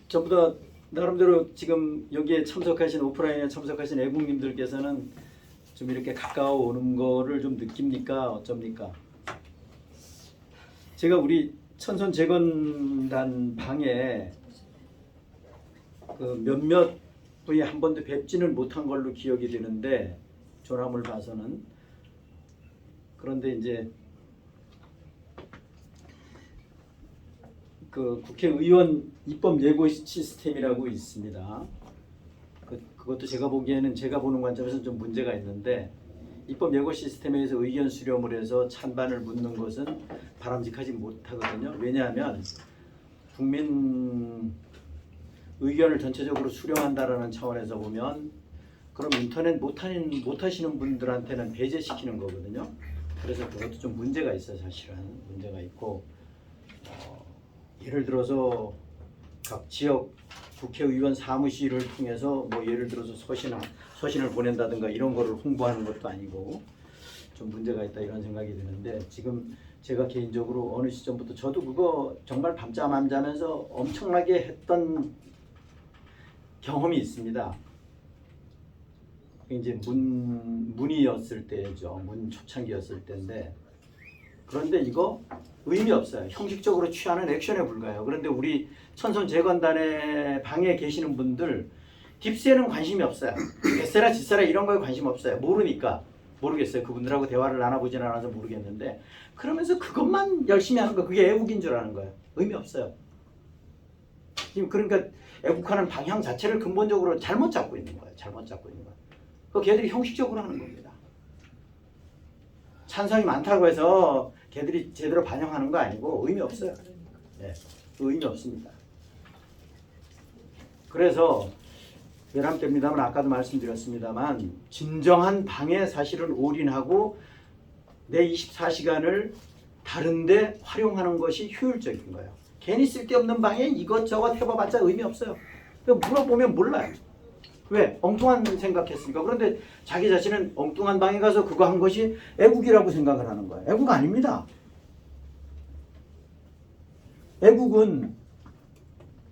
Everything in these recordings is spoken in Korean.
전부 다 나름대로 지금 여기에 참석하신 오프라인에 참석하신 애국님들께서는 좀 이렇게 가까워 오는 거를 좀 느낍니까? 어쩝니까? 제가 우리 천손재건단 방에 그 몇몇 분이 한 번도 뵙지는 못한 걸로 기억이 되는데 조람을 봐서는. 그런데 이제 그 국회의원 입법 예고 시스템이라고 있습니다. 그것도 제가 보기에는 제가 보는 관점에서 좀 문제가 있는데, 입법 예고 시스템에 의해서 의견 수렴을 해서 찬반을 묻는 것은 바람직하지 못하거든요. 왜냐하면 국민 의견을 전체적으로 수렴한다라는 차원에서 보면 그럼 인터넷 못하시는 분들한테는 배제시키는 거거든요. 그래서 그것도 좀 문제가 있어요. 사실은 문제가 있고, 예를 들어서 각 지역 국회의원 사무실을 통해서 뭐 예를 들어서 서신을 보낸다든가 이런 거를 홍보하는 것도 아니고 좀 문제가 있다 이런 생각이 드는데, 지금 제가 개인적으로 어느 시점부터 저도 그거 정말 밤잠 안 자면서 엄청나게 했던 경험이 있습니다. 이제 문이었을 때죠. 문 초창기였을 때인데, 그런데 이거 의미 없어요. 형식적으로 취하는 액션에 불과해요. 그런데 우리 천손재건단의 방에 계시는 분들 딥스에는 관심이 없어요. 에세라 지세라 이런 거에 관심 없어요. 모르니까. 모르겠어요. 그분들하고 대화를 나눠보진 않아서 모르겠는데, 그러면서 그것만 열심히 하는 거, 그게 애국인 줄 아는 거예요. 의미 없어요. 지금 그러니까 애국하는 방향 자체를 근본적으로 잘못 잡고 있는 거예요. 잘못 잡고 있는 거예요. 그 걔들이 형식적으로 하는 겁니다. 찬성이 많다고 해서 걔들이 제대로 반영하는 거 아니고 의미 없어요. 네, 의미 없습니다. 그래서 외람됩니다만 아까도 말씀드렸습니다만 진정한 방에 사실은 올인하고 내 24시간을 다른데 활용하는 것이 효율적인 거예요. 괜히 쓸데없는 방에 이것저것 해봐봤자 의미 없어요. 물어보면 몰라요. 왜? 엉뚱한 생각했으니까. 그런데 자기 자신은 엉뚱한 방에 가서 그거 한 것이 애국이라고 생각을 하는 거예요. 애국 아닙니다. 애국은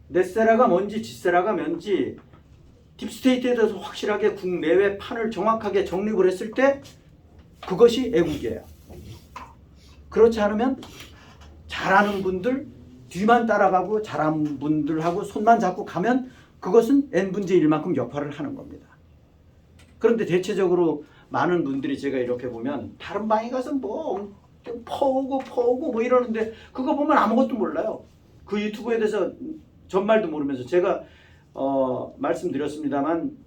넷세라가 뭔지 지세라가 뭔지 딥스테이트에 대해서 확실하게 국내외 판을 정확하게 정립을 했을 때 그것이 애국이에요. 그렇지 않으면 잘하는 분들 뒤만 따라가고 잘하는 분들하고 손만 잡고 가면 그것은 n분의 1만큼 역할을 하는 겁니다. 그런데 대체적으로 많은 분들이 제가 이렇게 보면 다른 방에 가서 뭐 퍼오고 뭐 이러는데 그거 보면 아무것도 몰라요. 그 유튜브에 대해서 전말도 모르면서 제가 말씀드렸습니다만,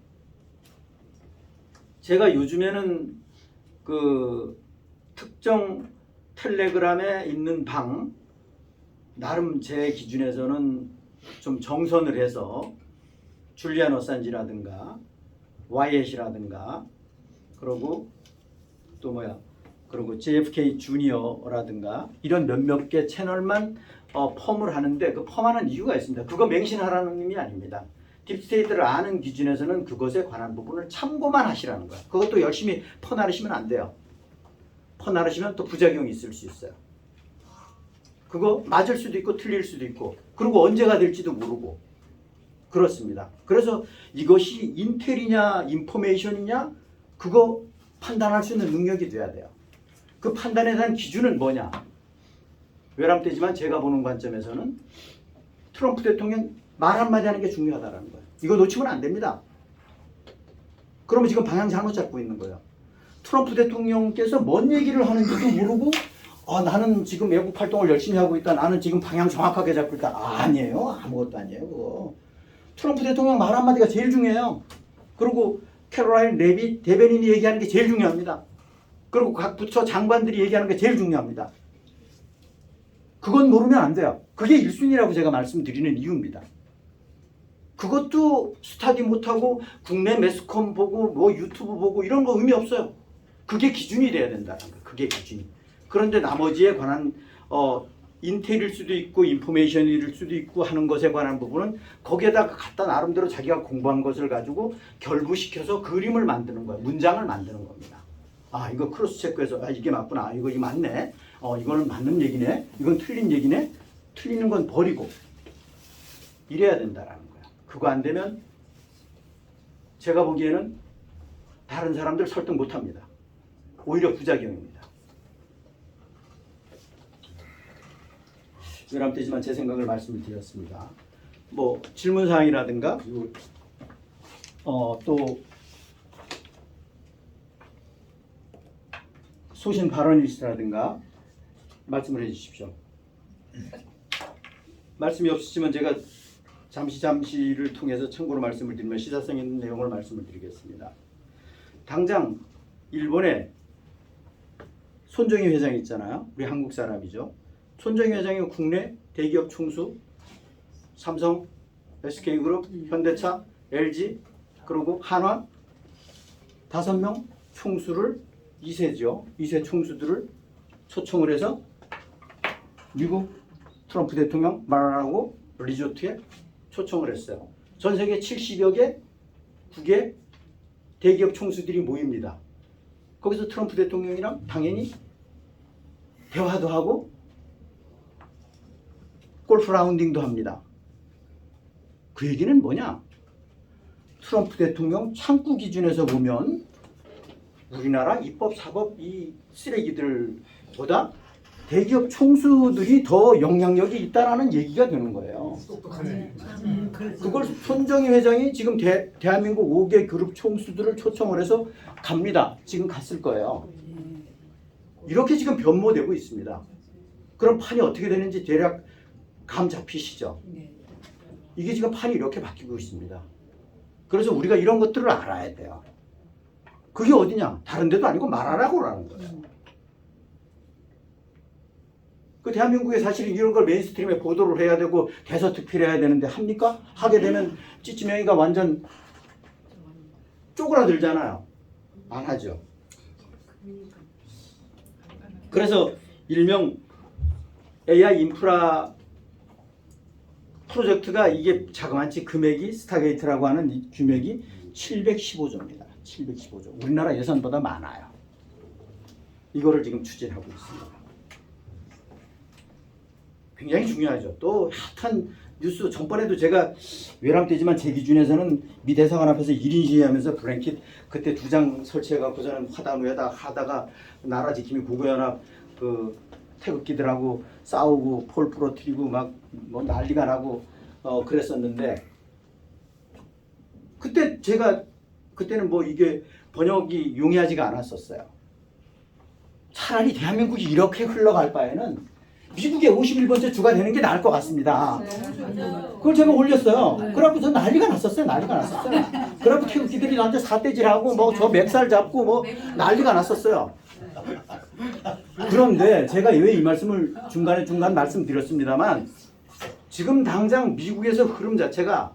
제가 요즘에는 그 특정 텔레그램에 있는 방 나름 제 기준에서는 좀 정선을 해서 줄리안 어산지라든가 와이엇이라든가 그리고 또 그리고 JFK 주니어라든가 이런 몇몇 개 채널만 펌을 하는데, 그 펌하는 이유가 있습니다. 그거 맹신하라는 의미 아닙니다. 딥스테이트를 아는 기준에서는 그것에 관한 부분을 참고만 하시라는 거예요. 그것도 열심히 퍼나르시면 안 돼요. 퍼나르시면 또 부작용이 있을 수 있어요. 그거 맞을 수도 있고 틀릴 수도 있고, 그리고 언제가 될지도 모르고 그렇습니다. 그래서 이것이 인텔이냐 인포메이션이냐 그거 판단할 수 있는 능력이 돼야 돼요. 그 판단에 대한 기준은 뭐냐? 외람되지만 제가 보는 관점에서는 트럼프 대통령 말 한마디 하는 게 중요하다는 거예요. 이거 놓치면 안 됩니다. 그러면 지금 방향 잘못 잡고 있는 거예요. 트럼프 대통령께서 뭔 얘기를 하는지도 모르고 나는 지금 외국 활동을 열심히 하고 있다. 나는 지금 방향 정확하게 잡고 있다. 아니에요. 아무것도 아니에요. 그거. 트럼프 대통령 말 한마디가 제일 중요해요. 그리고 캐롤라인 레빗 대변인이 얘기하는 게 제일 중요합니다. 그리고 각 부처 장관들이 얘기하는 게 제일 중요합니다. 그건 모르면 안 돼요. 그게 1순위라고 제가 말씀드리는 이유입니다. 그것도 스타디 못하고 국내 매스컴 보고 뭐 유튜브 보고 이런 거 의미 없어요. 그게 기준이 돼야 된다는 거예요. 그게 기준이. 그런데 나머지에 관한 인텔일 수도 있고 인포메이션일 수도 있고 하는 것에 관한 부분은 거기에다 갖다 나름대로 자기가 공부한 것을 가지고 결부시켜서 그림을 만드는 거예요. 문장을 만드는 겁니다. 이거 크로스 체크해서 이게 맞구나. 이거 맞네. 이거는 맞는 얘기네. 이건 틀린 얘기네. 틀리는 건 버리고. 이래야 된다라는 거야. 그거 안 되면 제가 보기에는 다른 사람들 설득 못합니다. 오히려 부작용입니다. 외람되지만 제 생각을 말씀을 드렸습니다. 뭐 질문사항이라든가 또 소신 발언이시라든가 말씀을 해주십시오. 말씀이 없으시면 제가 잠시를 통해서 참고로 말씀을 드리면 시사성 있는 내용을 말씀을 드리겠습니다. 당장 일본에 손정희 회장이 있잖아요. 우리 한국 사람이죠. 손정희 회장이 국내 대기업 총수 삼성, SK그룹, 현대차, LG 그리고 한화 5명 총수를 2세죠. 2세 총수들을 초청을 해서 미국 트럼프 대통령 말하고 리조트에 초청을 했어요. 전 세계 70여 개 국의 대기업 총수들이 모입니다. 거기서 트럼프 대통령이랑 당연히 대화도 하고 골프 라운딩도 합니다. 그 얘기는 뭐냐? 트럼프 대통령 창구 기준에서 보면 우리나라 입법, 사법 이 쓰레기들보다 대기업 총수들이 더 영향력이 있다라는 얘기가 되는 거예요. 그걸 손정희 회장이 지금 대한민국 5개 그룹 총수들을 초청을 해서 갑니다. 지금 갔을 거예요. 이렇게 지금 변모되고 있습니다. 그럼 판이 어떻게 되는지 대략 감 잡히시죠? 이게 지금 판이 이렇게 바뀌고 있습니다. 그래서 우리가 이런 것들을 알아야 돼요. 그게 어디냐? 다른 데도 아니고 말하라고라는 거예요. 그 대한민국에 사실 이런 걸 메인스트림에 보도를 해야 되고 대서특필해야 되는데 합니까? 하게 되면 찌찌명이가 완전 쪼그라들잖아요. 안 하죠. 그래서 일명 AI 인프라 프로젝트가 이게 자그마치 금액이 스타게이트라고 하는 이 규모이 715조입니다. 715조. 우리나라 예산보다 많아요. 이거를 지금 추진하고 있습니다. 굉장히 중요하죠. 또 핫한 뉴스 전번에도 제가 외람되지만 제 기준에서는 미 대사관 앞에서 1인 시위하면서 블랭킷 그때 2장 설치해갖고서는 화단 위에다 하다가 나라 지킴이 국외연합 그 태극기들하고 싸우고 폴 부러뜨리고 막 뭐 난리가 나고 그랬었는데 그때 제가 그때는 뭐 이게 번역이 용이하지가 않았었어요. 차라리 대한민국이 이렇게 흘러갈 바에는 미국의 51번째 주가 되는 게 나을 것 같습니다. 그걸 제가 올렸어요. 그래갖고 저 난리가 났었어요. 그래갖고 태극기들이 나한테 사대질하고 뭐 저 멱살 잡고 뭐 난리가 났었어요. 그런데 제가 왜 이 말씀을 중간 말씀드렸습니다만 지금 당장 미국에서 흐름 자체가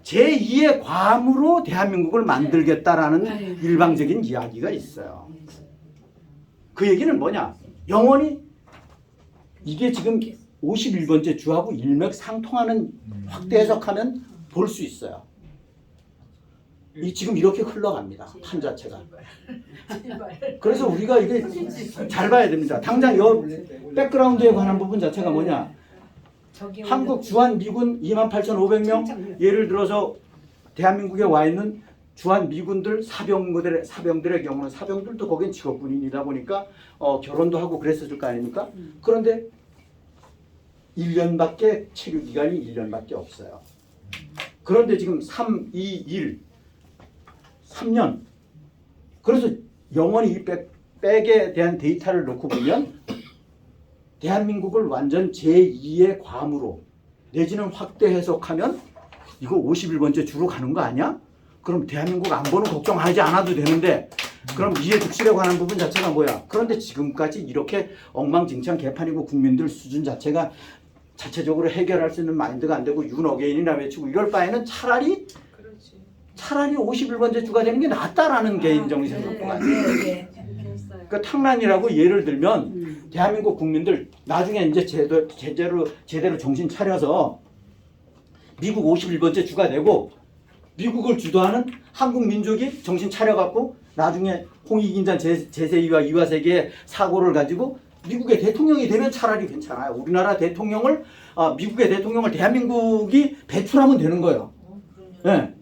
제2의 괌으로 대한민국을 만들겠다라는 일방적인 이야기가 있어요. 그 얘기는 뭐냐? 영원히 이게 지금 51번째 주하고 일맥상통하는 확대 해석하면 볼 수 있어요. 지금 이렇게 흘러갑니다. 판 자체가. 그래서 우리가 이게 잘 봐야 됩니다. 당장 이 백그라운드에 관한 부분 자체가 뭐냐? 한국 주한 미군 28,500명 예를 들어서 대한민국에 와 있는 주한 미군들 사병들의 경우는 사병들도 거긴 직업군인이다 보니까 결혼도 하고 그랬었을 거 아닙니까? 그런데 1년밖에 체류 기간이 1년밖에 없어요. 그런데 지금 3, 2, 1 3년. 그래서 영원히 이 백에 대한 데이터를 놓고 보면 대한민국을 완전 제2의 괌으로 내지는 확대 해석하면 이거 51번째 주로 가는 거 아니야? 그럼 대한민국 안보는 걱정하지 않아도 되는데 그럼 이해 득실에 관한 부분 자체가 뭐야? 그런데 지금까지 이렇게 엉망진창 개판이고 국민들 수준 자체가 자체적으로 해결할 수 있는 마인드가 안 되고 윤어게인이나 외치고 이럴 바에는 차라리 51번째 주가 되는 게 낫다라는 개인적인 생각뿐만 아니에요. 그러니까 탕란이라고 예를 들면 대한민국 국민들 나중에 이제 제대로 정신 차려서 미국 51번째 주가 되고 미국을 주도하는 한국 민족이 정신 차려갖고 나중에 홍익인잔 제세이와 이화세계의 사고를 가지고 미국의 대통령이 되면 차라리 괜찮아요. 우리나라 대통령을 미국의 대통령을 대한민국이 배출하면 되는 거예요. 네.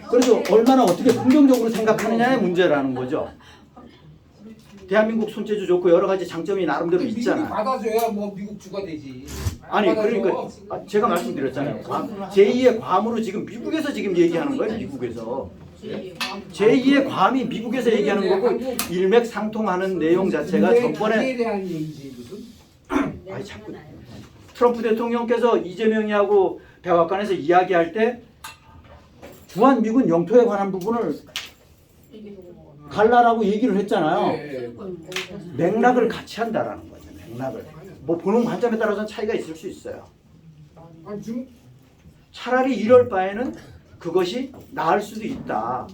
그래서 얼마나 어떻게 긍정적으로 생각하느냐의 문제라는 거죠. 대한민국 손재주 좋고 여러 가지 장점이 나름대로 미국이 있잖아요. 받아줘야 뭐 미국 주가 되지. 아니 받아줘. 그러니까 제가 말씀드렸잖아요. 제2의 괌으로 지금 미국에서 지금 얘기하는 거예요. 미국에서. 제2의 괌이 미국에서 얘기하는 거고 일맥상통하는 내용 자체가 전번에 그에 대한 얘기지 무슨? 아니 자꾸 트럼프 대통령께서 이재명이하고 백악관에서 이야기할 때 주한미군 영토에 관한 부분을 갈라라고 얘기를 했잖아요. 네. 맥락을 같이 한다라는 거죠. 맥락을. 뭐 보는 관점에 따라서는 차이가 있을 수 있어요. 아니, 지금 차라리 이럴 바에는 그것이 나을 수도 있다.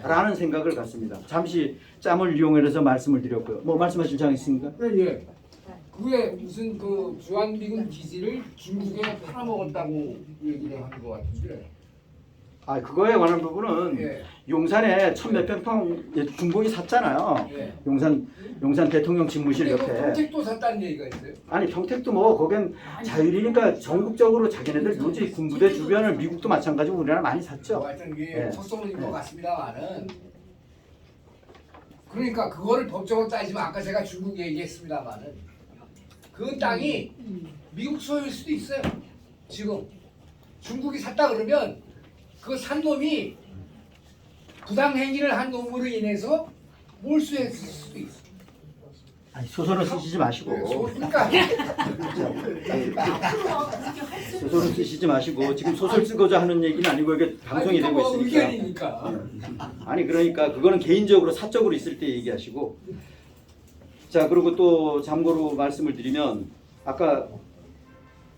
라는 생각을 갖습니다. 잠시 짬을 이용해서 말씀을 드렸고요. 뭐 말씀하실 장 있습니까? 예. 그게 무슨 그 주한미군 기지를 중국에 팔아먹었다고 얘기를 하는 것 같은데. 그거에 관한 부분은 예. 용산에 천몇평 중공이 샀잖아요. 예. 용산 대통령 집무실 근데 그 옆에. 평택도 샀다는 얘기가 있어요. 아니 평택도 뭐 거긴 자율이니까 전국적으로 자기네들 요지 군부대 주변을 미국도 마찬가지고 우리나라 많이 샀죠. 뭐 하여튼 이게 예. 속성인 것 같습니다만은. 그러니까 그거를 법적으로 따지면 아까 제가 중국 얘기했습니다만은 그 땅이 미국 소유일 수도 있어요. 지금 중국이 샀다 그러면 그 산 놈이 부당 행위를 한 놈으로 인해서 몰수했을 수도 있어. 아니 소설은 쓰시지 마시고. 그러니까 소설은 쓰시지 마시고 지금 소설 쓰고자 하는 얘기는 아니고 이게 방송이 되고 뭐 있으니까. 의견이니까. 아니 그러니까 그거는 개인적으로 사적으로 있을 때 얘기하시고. 자 그리고 또 참고로 말씀을 드리면 아까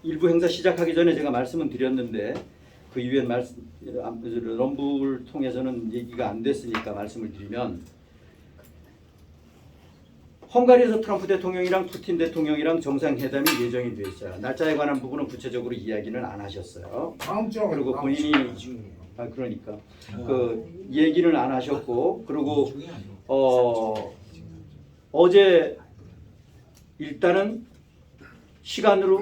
일부 행사 시작하기 전에 제가 말씀은 드렸는데 그 이후에 럼블 통해서는 얘기가 안 됐으니까 말씀을 드리면 헝가리에서 트럼프 대통령이랑 푸틴 대통령이랑 정상회담이 예정이 돼 있어요. 날짜에 관한 부분은 구체적으로 이야기는 안 하셨어요. 다음 주라고 그리고 다음 본인이 주. 그러니까 그 얘기는 안 하셨고 그리고 어제 일단은 시간으로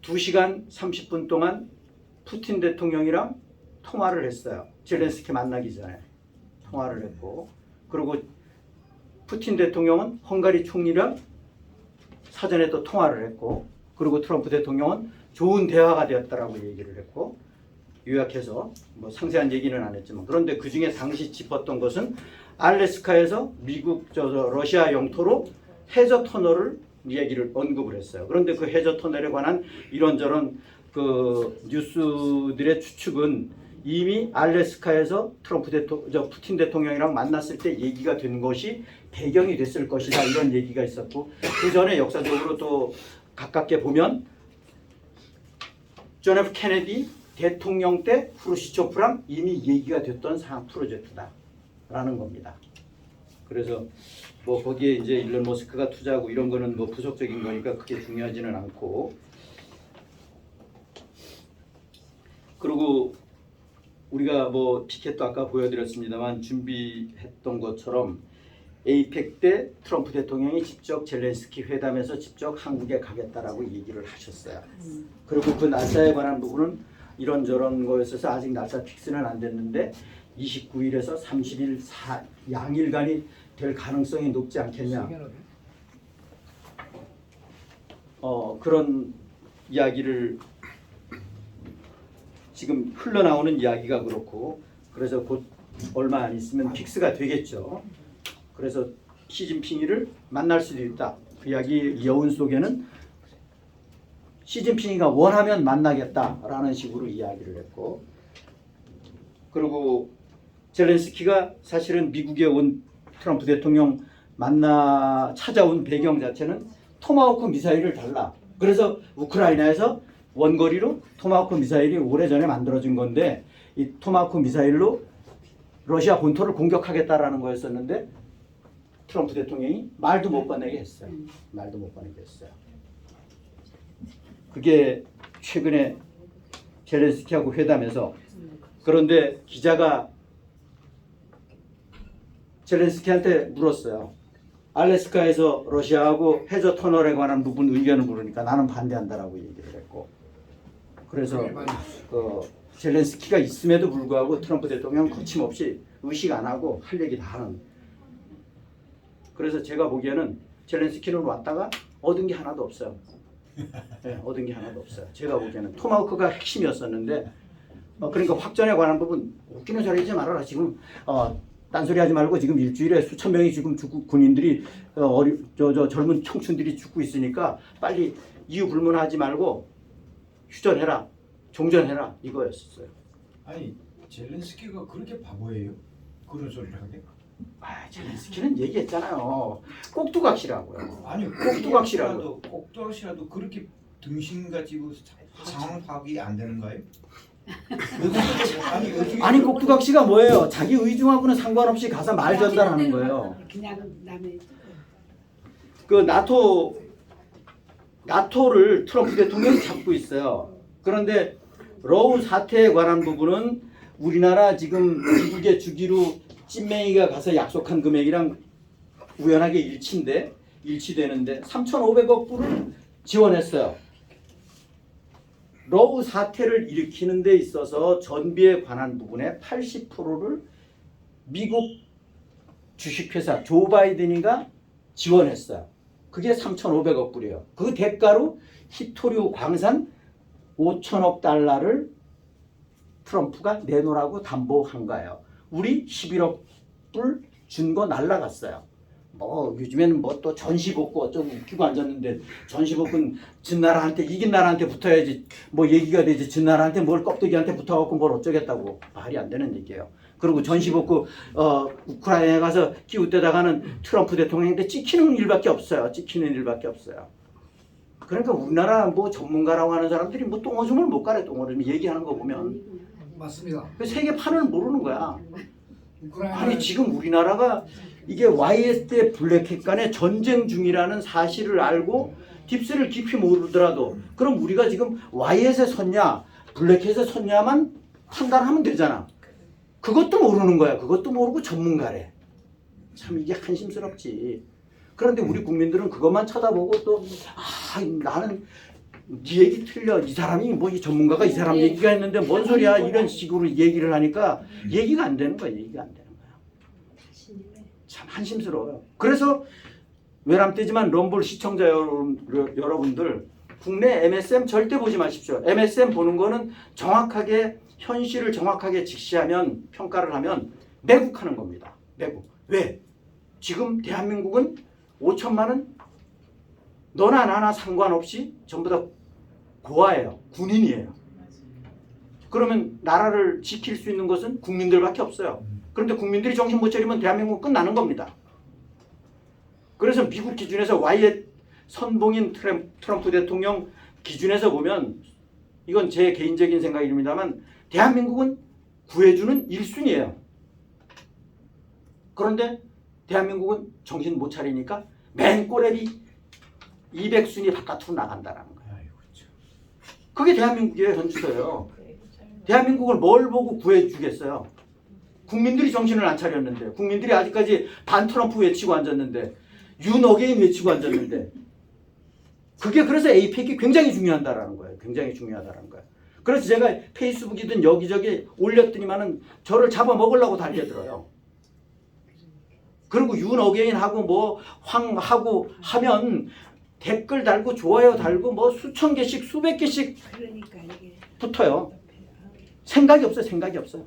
2시간 30분 동안 푸틴 대통령이랑 통화를 했어요. 젤렌스키 만나기 전에 통화를 했고 그리고 푸틴 대통령은 헝가리 총리랑 사전에 또 통화를 했고 그리고 트럼프 대통령은 좋은 대화가 되었다라고 얘기를 했고 요약해서 뭐 상세한 얘기는 안 했지만 그런데 그중에 당시 짚었던 것은 알래스카에서 미국 러시아 영토로 해저 터널을 이야기를 언급을 했어요. 그런데 그 해저 터널에 관한 이런저런 그 뉴스들의 추측은 이미 알래스카에서 푸틴 대통령이랑 만났을 때 얘기가 된 것이 배경이 됐을 것이다 이런 얘기가 있었고 그 전에 역사적으로 또 가깝게 보면 존 F 케네디 대통령 때 프루시초프랑 이미 얘기가 됐던 상황 프로젝트다라는 겁니다. 그래서 뭐 거기에 이제 일론 머스크가 투자하고 이런 거는 뭐 부속적인 거니까 그게 중요하지는 않고 그리고 우리가 뭐 피켓도 아까 보여드렸습니다만 준비했던 것처럼 에이펙 때 트럼프 대통령이 직접 젤렌스키 회담에서 직접 한국에 가겠다라고 얘기를 하셨어요. 그리고 그 날짜에 관한 부분은 이런저런 거였어서 아직 날짜 픽스는 안 됐는데 29일에서 30일 양일간이 될 가능성이 높지 않겠냐. 그런 이야기를 지금 흘러나오는 이야기가 그렇고 그래서 곧 얼마 안 있으면 픽스가 되겠죠. 그래서 시진핑이를 만날 수도 있다. 그 이야기 여운 속에는 시진핑이가 원하면 만나겠다라는 식으로 이야기를 했고 그리고 젤렌스키가 사실은 미국에 온 트럼프 대통령 찾아온 배경 자체는 토마호크 미사일을 달라. 그래서 우크라이나에서 원거리로 토마호크 미사일이 오래전에 만들어진 건데 이 토마호크 미사일로 러시아 본토를 공격하겠다라는 거였었는데 트럼프 대통령이 말도 못 꺼내게 했어요. 말도 못 꺼내게 했어요. 그게 최근에 젤렌스키하고 회담에서 그런데 기자가 젤렌스키한테 물었어요. 알래스카에서 러시아하고 해저 터널에 관한 부분 의견을 물으니까 나는 반대한다라고 얘기를 했고, 그래서 그 젤렌스키가 있음에도 불구하고 트럼프 대통령은 거침없이 의식 안 하고 할 얘기 다 하는. 그래서 제가 보기에는 젤렌스키는 왔다가 얻은 게 하나도 없어요. 네, 얻은 게 하나도 없어요. 제가 보기에는 토마호크가 핵심이었었는데, 그러니까 확전에 관한 부분 웃기는 소리 하지 말아라. 지금 딴소리 하지 말고 지금 일주일에 수천 명이 지금 죽고 군인들이 젊은 청춘들이 죽고 있으니까 빨리 이유 불문하지 말고 휴전해라, 종전해라 이거였어요. 아니 젤렌스키가 그렇게 바보예요? 그런 소리를 하게? 젤렌스키는 얘기했잖아요. 꼭두각시라고요. 아니 꼭두각시라도. 꼭두각시라도 그렇게 등신 가지고 상황 파악이 안 되는가요? 아니 꼭두각시가 뭐예요? 자기 의중하고는 상관없이 가서 말 전달하는 거예요. 그냥 남의 그 나토를 트럼프 대통령이 잡고 있어요. 그런데 러우 사태에 관한 부분은 우리나라 지금 미국에 주기로 찐맹이가 가서 약속한 금액이랑 우연하게 일치되는데 3,500억 불을 지원했어요. 러우 사태를 일으키는 데 있어서 전비에 관한 부분의 80%를 미국 주식회사 조 바이든이가 지원했어요. 그게 3,500억 불이에요. 그 대가로 히토류 광산 5천억 달러를 트럼프가 내놓으라고 담보한 거예요. 우리 11억 불 준 거 날라갔어요. 뭐 요즘에는 뭐 또 전시복구 어쩌고 웃기고 앉았는데, 전시복구는 진 나라한테 이긴 나라한테 붙어야지 뭐 얘기가 되지, 진 나라한테 뭘 껍데기한테 붙어갖고 뭘 어쩌겠다고. 말이 안 되는 얘기예요. 그리고 전시복구 우크라이나에 가서 기웃대다가는 트럼프 대통령한테 찍히는 일밖에 없어요. 찍히는 일밖에 없어요. 그러니까 우리나라 뭐 전문가라고 하는 사람들이 뭐 똥오줌을 못 가래. 똥오줌 얘기하는 거 보면 맞습니다. 세계판을 모르는 거야. 우크라이나 아니 지금 우리나라가 이게 YS 때 블랙핵 간의 전쟁 중이라는 사실을 알고 딥스를 깊이 모르더라도, 그럼 우리가 지금 YS에 섰냐 블랙핵에 섰냐만 판단하면 되잖아. 그것도 모르는 거야. 그것도 모르고 전문가래. 참 이게 한심스럽지. 그런데 우리 국민들은 그것만 쳐다보고 또 나는 네 얘기 틀려. 이 사람이 뭐 이 전문가가 이 사람 얘기가 했는데 뭔 소리야. 이런 식으로 얘기를 하니까 얘기가 안 되는 거야. 얘기가 안 되는 거야. 참 한심스러워요. 그래서 외람되지만 럼블 시청자 여러분들, 국내 MSM 절대 보지 마십시오. MSM 보는 거는 정확하게 현실을 정확하게 직시하면, 평가를 하면 매국하는 겁니다. 매국. 왜? 지금 대한민국은 5천만 원 너나 나나 상관없이 전부 다 고아예요. 군인이에요. 그러면 나라를 지킬 수 있는 것은 국민들밖에 없어요. 그런데 국민들이 정신 못 차리면 대한민국은 끝나는 겁니다. 그래서 미국 기준에서 Y의 선봉인 트럼프 대통령 기준에서 보면, 이건 제 개인적인 생각입니다만 대한민국은 구해주는 1순위예요. 그런데 대한민국은 정신 못 차리니까 맨 꼬레비 200순위 바깥으로 나간다는 거예요. 그게 대한민국의 현주소예요. 대한민국을 뭘 보고 구해주겠어요? 국민들이 정신을 안 차렸는데, 국민들이 아직까지 반 트럼프 외치고 앉았는데, 윤 어게인 외치고 앉았는데, 그게 그래서 APEC이 굉장히 중요하다라는 거예요. 굉장히 중요하다는 거예요. 그래서 제가 페이스북이든 여기저기 올렸더니만은 저를 잡아먹으려고 달려들어요. 그리고 윤 어게인하고 뭐 황하고 하면 댓글 달고 좋아요 달고 뭐 수천 개씩 수백 개씩 그러니까 이게 붙어요. 생각이 없어요. 생각이 없어요.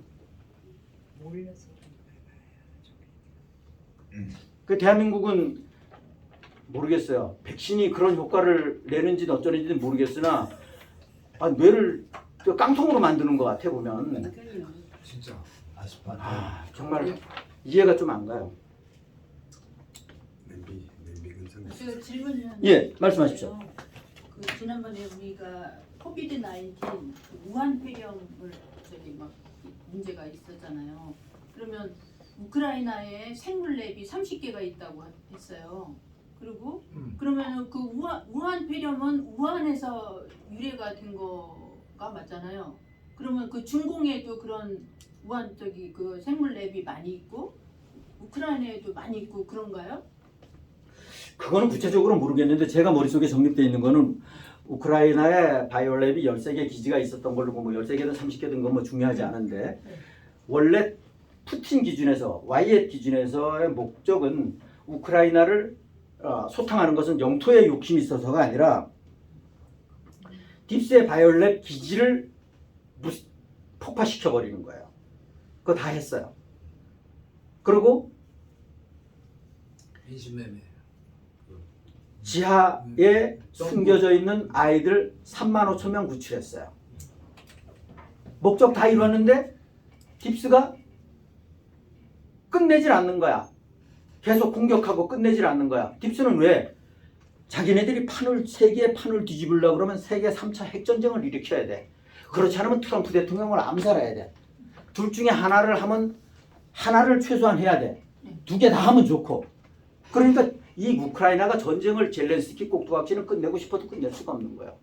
몰려서 그 대한민국은 모르겠어요. 백신이 그런 효과를 내는지는 어쩌는지는 모르겠으나 뇌를 깡통으로 만드는 것 같아 보면. 진짜 정말 이해가 좀 안 가요. 제가 질문 좀. 예, 말씀하십시오. 그 지난번에 우리가 코비드 19 우한 폐렴을 막 문제가 있었잖아요. 그러면 우크라이나에 생물랩이 30개가 있다고 했어요. 그리고 그러면 그 우한 폐렴은 우한에서 유래가 된 거가 맞잖아요. 그러면 그 중공에도 그런 우한 그 생물랩이 많이 있고 우크라이나에도 많이 있고 그런가요? 그거는 구체적으로 모르겠는데 제가 머릿속에 정립되어 있는 거는 우크라이나에 바이올렛이 13개 기지가 있었던 걸로 보면 13개든 30개든 건 뭐 중요하지 않은데 원래 푸틴 기준에서 와이엣 기준에서의 목적은 우크라이나를 소탕하는 것은 영토에 욕심이 있어서가 아니라 딥스의 바이올렛 기지를 폭파시켜버리는 거예요. 그거 다 했어요. 그리고 인신매매. 지하에 숨겨져 있는 아이들 3만 5천 명 구출했어요. 목적 다 이뤘는데 딥스가 끝내질 않는 거야. 계속 공격하고 끝내질 않는 거야. 딥스는 왜? 자기네들이 세계의 판을 뒤집으려고 그러면 세계 3차 핵전쟁을 일으켜야 돼. 그렇지 않으면 트럼프 대통령을 암살해야 돼. 둘 중에 하나를 하면 하나를 최소한 해야 돼. 2개 다 하면 좋고. 그러니까 이 우크라이나가 전쟁을 젤렌스키 꼭두각시는 끝내고 싶어도 끝낼 수가 없는 거예요.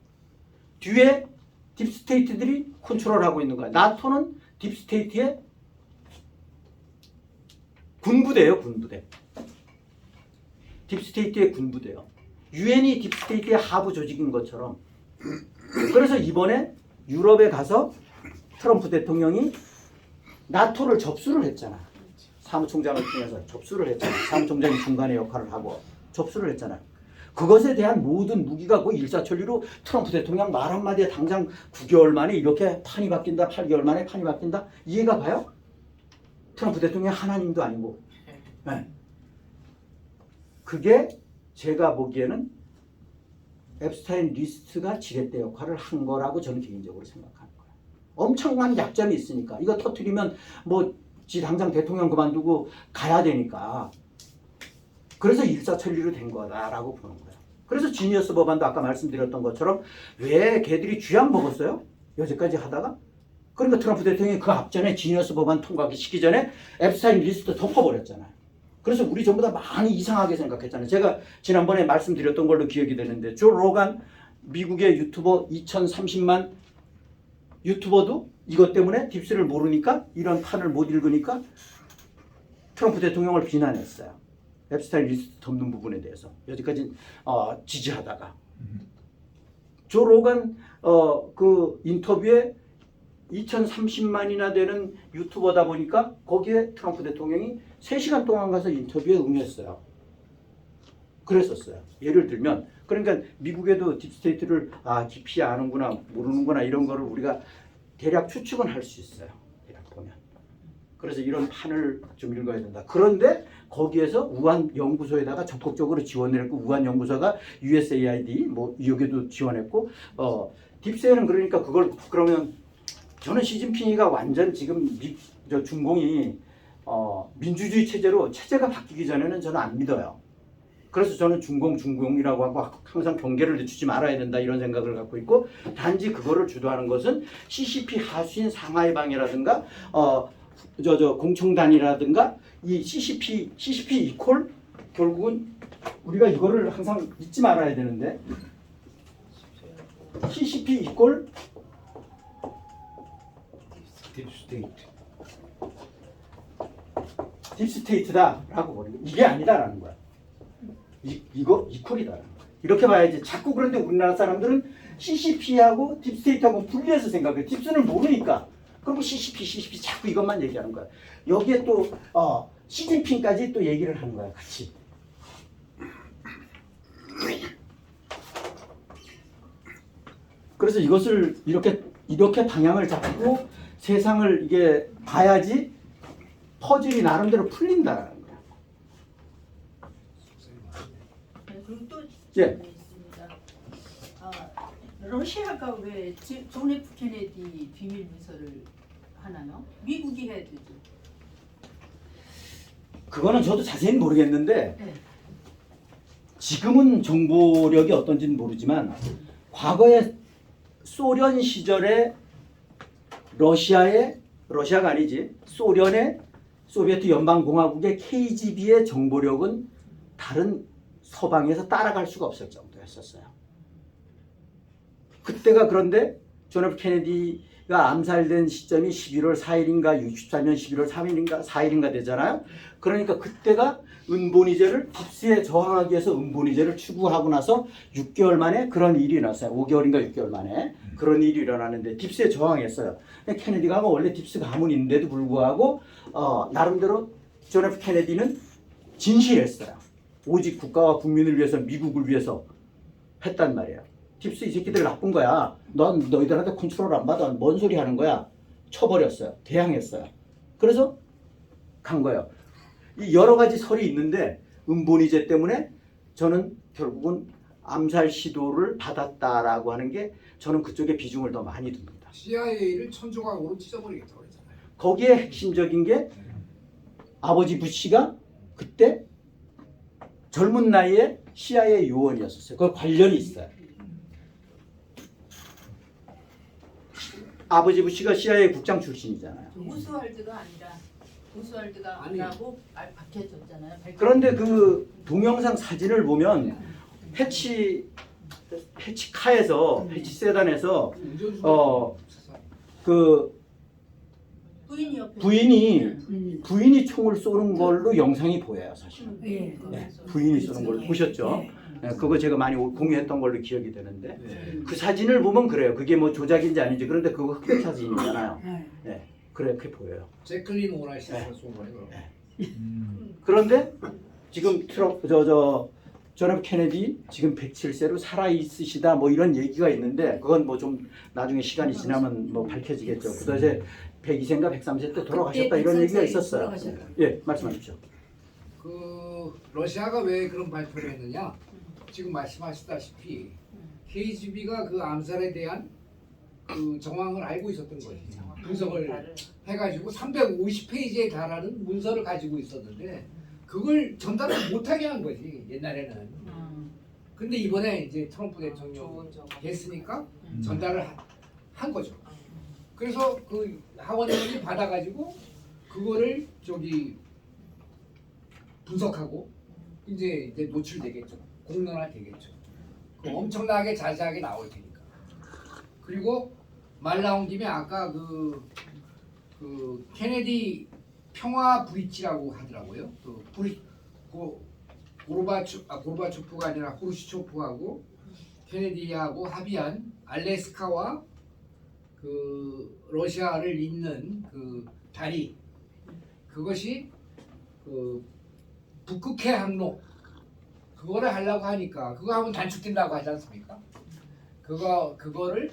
뒤에 딥스테이트들이 컨트롤하고 있는 거예요. 나토는 딥스테이트의 군부대예요. 군부대. 딥스테이트의 군부대요. 유엔이 딥스테이트의 하부 조직인 것처럼. 그래서 이번에 유럽에 가서 트럼프 대통령이 나토를 접수를 했잖아. 사무총장을 통해서 접수를 했잖아. 사무총장이 중간에 역할을 하고 접수를 했잖아요. 그것에 대한 모든 무기가 거의 일사천리로 트럼프 대통령 말 한마디에 당장 9개월 만에 이렇게 판이 바뀐다. 8개월 만에 판이 바뀐다. 이해가 가요? 트럼프 대통령 하나님도 아니고. 네. 그게 제가 보기에는 앱스타인 리스트가 지렛대 역할을 한 거라고 저는 개인적으로 생각하는 거예요. 엄청난 약점이 있으니까. 이거 터뜨리면 뭐 지 당장 대통령 그만두고 가야 되니까. 그래서 일사천리로 된 거다라고 보는 거예요. 그래서 지니어스 법안도 아까 말씀드렸던 것처럼 왜 걔들이 쥐약 먹었어요? 여태까지 하다가? 그러니까 트럼프 대통령이 그 앞전에 지니어스 법안 통과하기 시기 전에 앱스타인 리스트 덮어버렸잖아요. 그래서 우리 전부 다 많이 이상하게 생각했잖아요. 제가 지난번에 말씀드렸던 걸로 기억이 되는데 조 로간 미국의 유튜버 2030만 유튜버도 이것 때문에 딥스를 모르니까 이런 판을 못 읽으니까 트럼프 대통령을 비난했어요. 앱스타인 리스트 덮는 부분에 대해서 여기까지 지지하다가 조 로간 그 인터뷰에 2030만이나 되는 유튜버다 보니까 거기에 트럼프 대통령이 3시간 동안 가서 인터뷰에 응했어요. 그랬었어요. 예를 들면 그러니까 미국에도 딥스테이트를 깊이 아는구나 모르는구나 이런 거를 우리가 대략 추측은 할 수 있어요. 대략 보면. 그래서 이런 판을 좀 읽어야 된다. 그런데 거기에서 우한 연구소에다가 적극적으로 지원을 했고 우한 연구소가 USAID 뭐 여기도 지원했고 딥스에는 그러니까 그걸 그러면 저는 시진핑이가 완전 지금 중공이 민주주의 체제로 체제가 바뀌기 전에는 저는 안 믿어요. 그래서 저는 중공이라고 하고 항상 경계를 늦추지 말아야 된다 이런 생각을 갖고 있고 단지 그거를 주도하는 것은 CCP 하수인 상하이방이라든가 공청단이라든가 이 CCP 이퀄 결국은 우리가 이거를 항상 잊지 말아야 되는데 CCP 이퀄 딥스테이트다라고 버리고 이게 아니다라는 거야. 이거 이퀄이다라는 거야. 이렇게 봐야지. 자꾸 그런데 우리나라 사람들은 CCP하고 딥스테이트하고 분리해서 생각해. 딥스는 모르니까. 그리고 CCP 자꾸 이것만 얘기하는 거야. 여기에 또 시진핑까지 또 얘기를 하는 거야. 같이. 그래서 이것을 이렇게 방향을 잡고 세상을 이게 봐야지 퍼즐이 나름대로 풀린다라는 거야. 네, 그리고 또 예. 있습니다. 러시아가 왜 존 F 케네디 비밀 문서를 하나요? 미국이 해야 되죠. 그거는 저도 자세히 모르겠는데 네. 지금은 정보력이 어떤지는 모르지만 과거에 소련 시절에 러시아가 아니지 소련의 소비에트 연방공화국의 KGB의 정보력은 다른 서방에서 따라갈 수가 없을 정도였었어요. 그때가 그런데 존 F 케네디가 암살된 시점이 11월 4일인가 64년 11월 3일인가 4일인가 되잖아요. 그러니까 그때가 은본위제를 딥스에 저항하기 위해서 은본위제를 추구하고 나서 6개월 만에 그런 일이 일어났어요. 5개월인가 6개월 만에 그런 일이 일어나는데 딥스에 저항했어요. 케네디가 원래 딥스 가문이 있는데도 불구하고 나름대로 존 F 케네디는 진실했어요. 오직 국가와 국민을 위해서 미국을 위해서 했단 말이에요. 딥스 이 새끼들 나쁜 거야. 넌 너희들한테 컨트롤 안 받아. 뭔 소리 하는 거야. 쳐버렸어요. 대항했어요. 그래서 간 거예요. 이 여러 가지 설이 있는데 은본위제 때문에 저는 결국은 암살 시도를 받았다라고 하는 게 저는 그쪽에 비중을 더 많이 둡니다. CIA를 천조각으로 찢어버리겠다고 그랬잖아요. 거기에 핵심적인 게 아버지 부시가 그때 젊은 나이에 CIA 요원이었어요. 그 관련이 있어요. 아버지 부시가 CIA 국장 출신이잖아요. 오스왈드가 아니라 오스왈드가 아니요. 아니라고 밝혀졌잖아요. 그런데 그 동영상 사진을 보면 해치카에서 해치 세단에서 그 부인이 옆에 부인이 총을 쏘는 걸로 영상이 보여요, 사실. 예. 부인이 쏘는 걸 보셨죠? 예. 그거 제가 많이 공유했던 걸로 기억이 되는데 그 사진을 보면 그래요. 그게 뭐 조작인지 아닌지. 그런데 그거 흑백 사진이잖아요. 예. 그렇게 보여요. 제클린 오나시스가 쏜 거예요. 그런데 지금 존 F 케네디 지금 107세로 살아 있으시다 뭐 이런 얘기가 있는데 그건 뭐 좀 나중에 시간이 지나면 뭐 밝혀지겠죠. 그 당시에 102세인가 103세 때 돌아가셨다 이런 얘기가 있었어요. 예, 말씀하십시오. 그 러시아가 왜 그런 발표를 했느냐? 지금 말씀하셨다시피 KGB가 그 암살에 대한 그 정황을 알고 있었던 거예요. 분석을 해가지고 350페이지에 달하는 문서를 가지고 있었는데 그걸 전달을 못하게 한 거지 옛날에는. 근데 이번에 이제 트럼프 대통령 됐으니까 전달을 한 거죠. 그래서 그 하원의원이 받아가지고 그거를 분석하고 이제 노출되겠죠. 공론화되겠죠. 그 엄청나게 자세하게 나올 테니까. 그리고 말 나온 김에 아까 그 케네디 평화 브릿지라고 하더라고요. 고르바초프가 아니라 후르시초프하고 케네디하고 합의한 알래스카와 그 러시아를 잇는 그 다리, 그것이 그 북극해 항로, 그거를 하려고 하니까 그거 하면 단축된다고 하지 않습니까? 그거를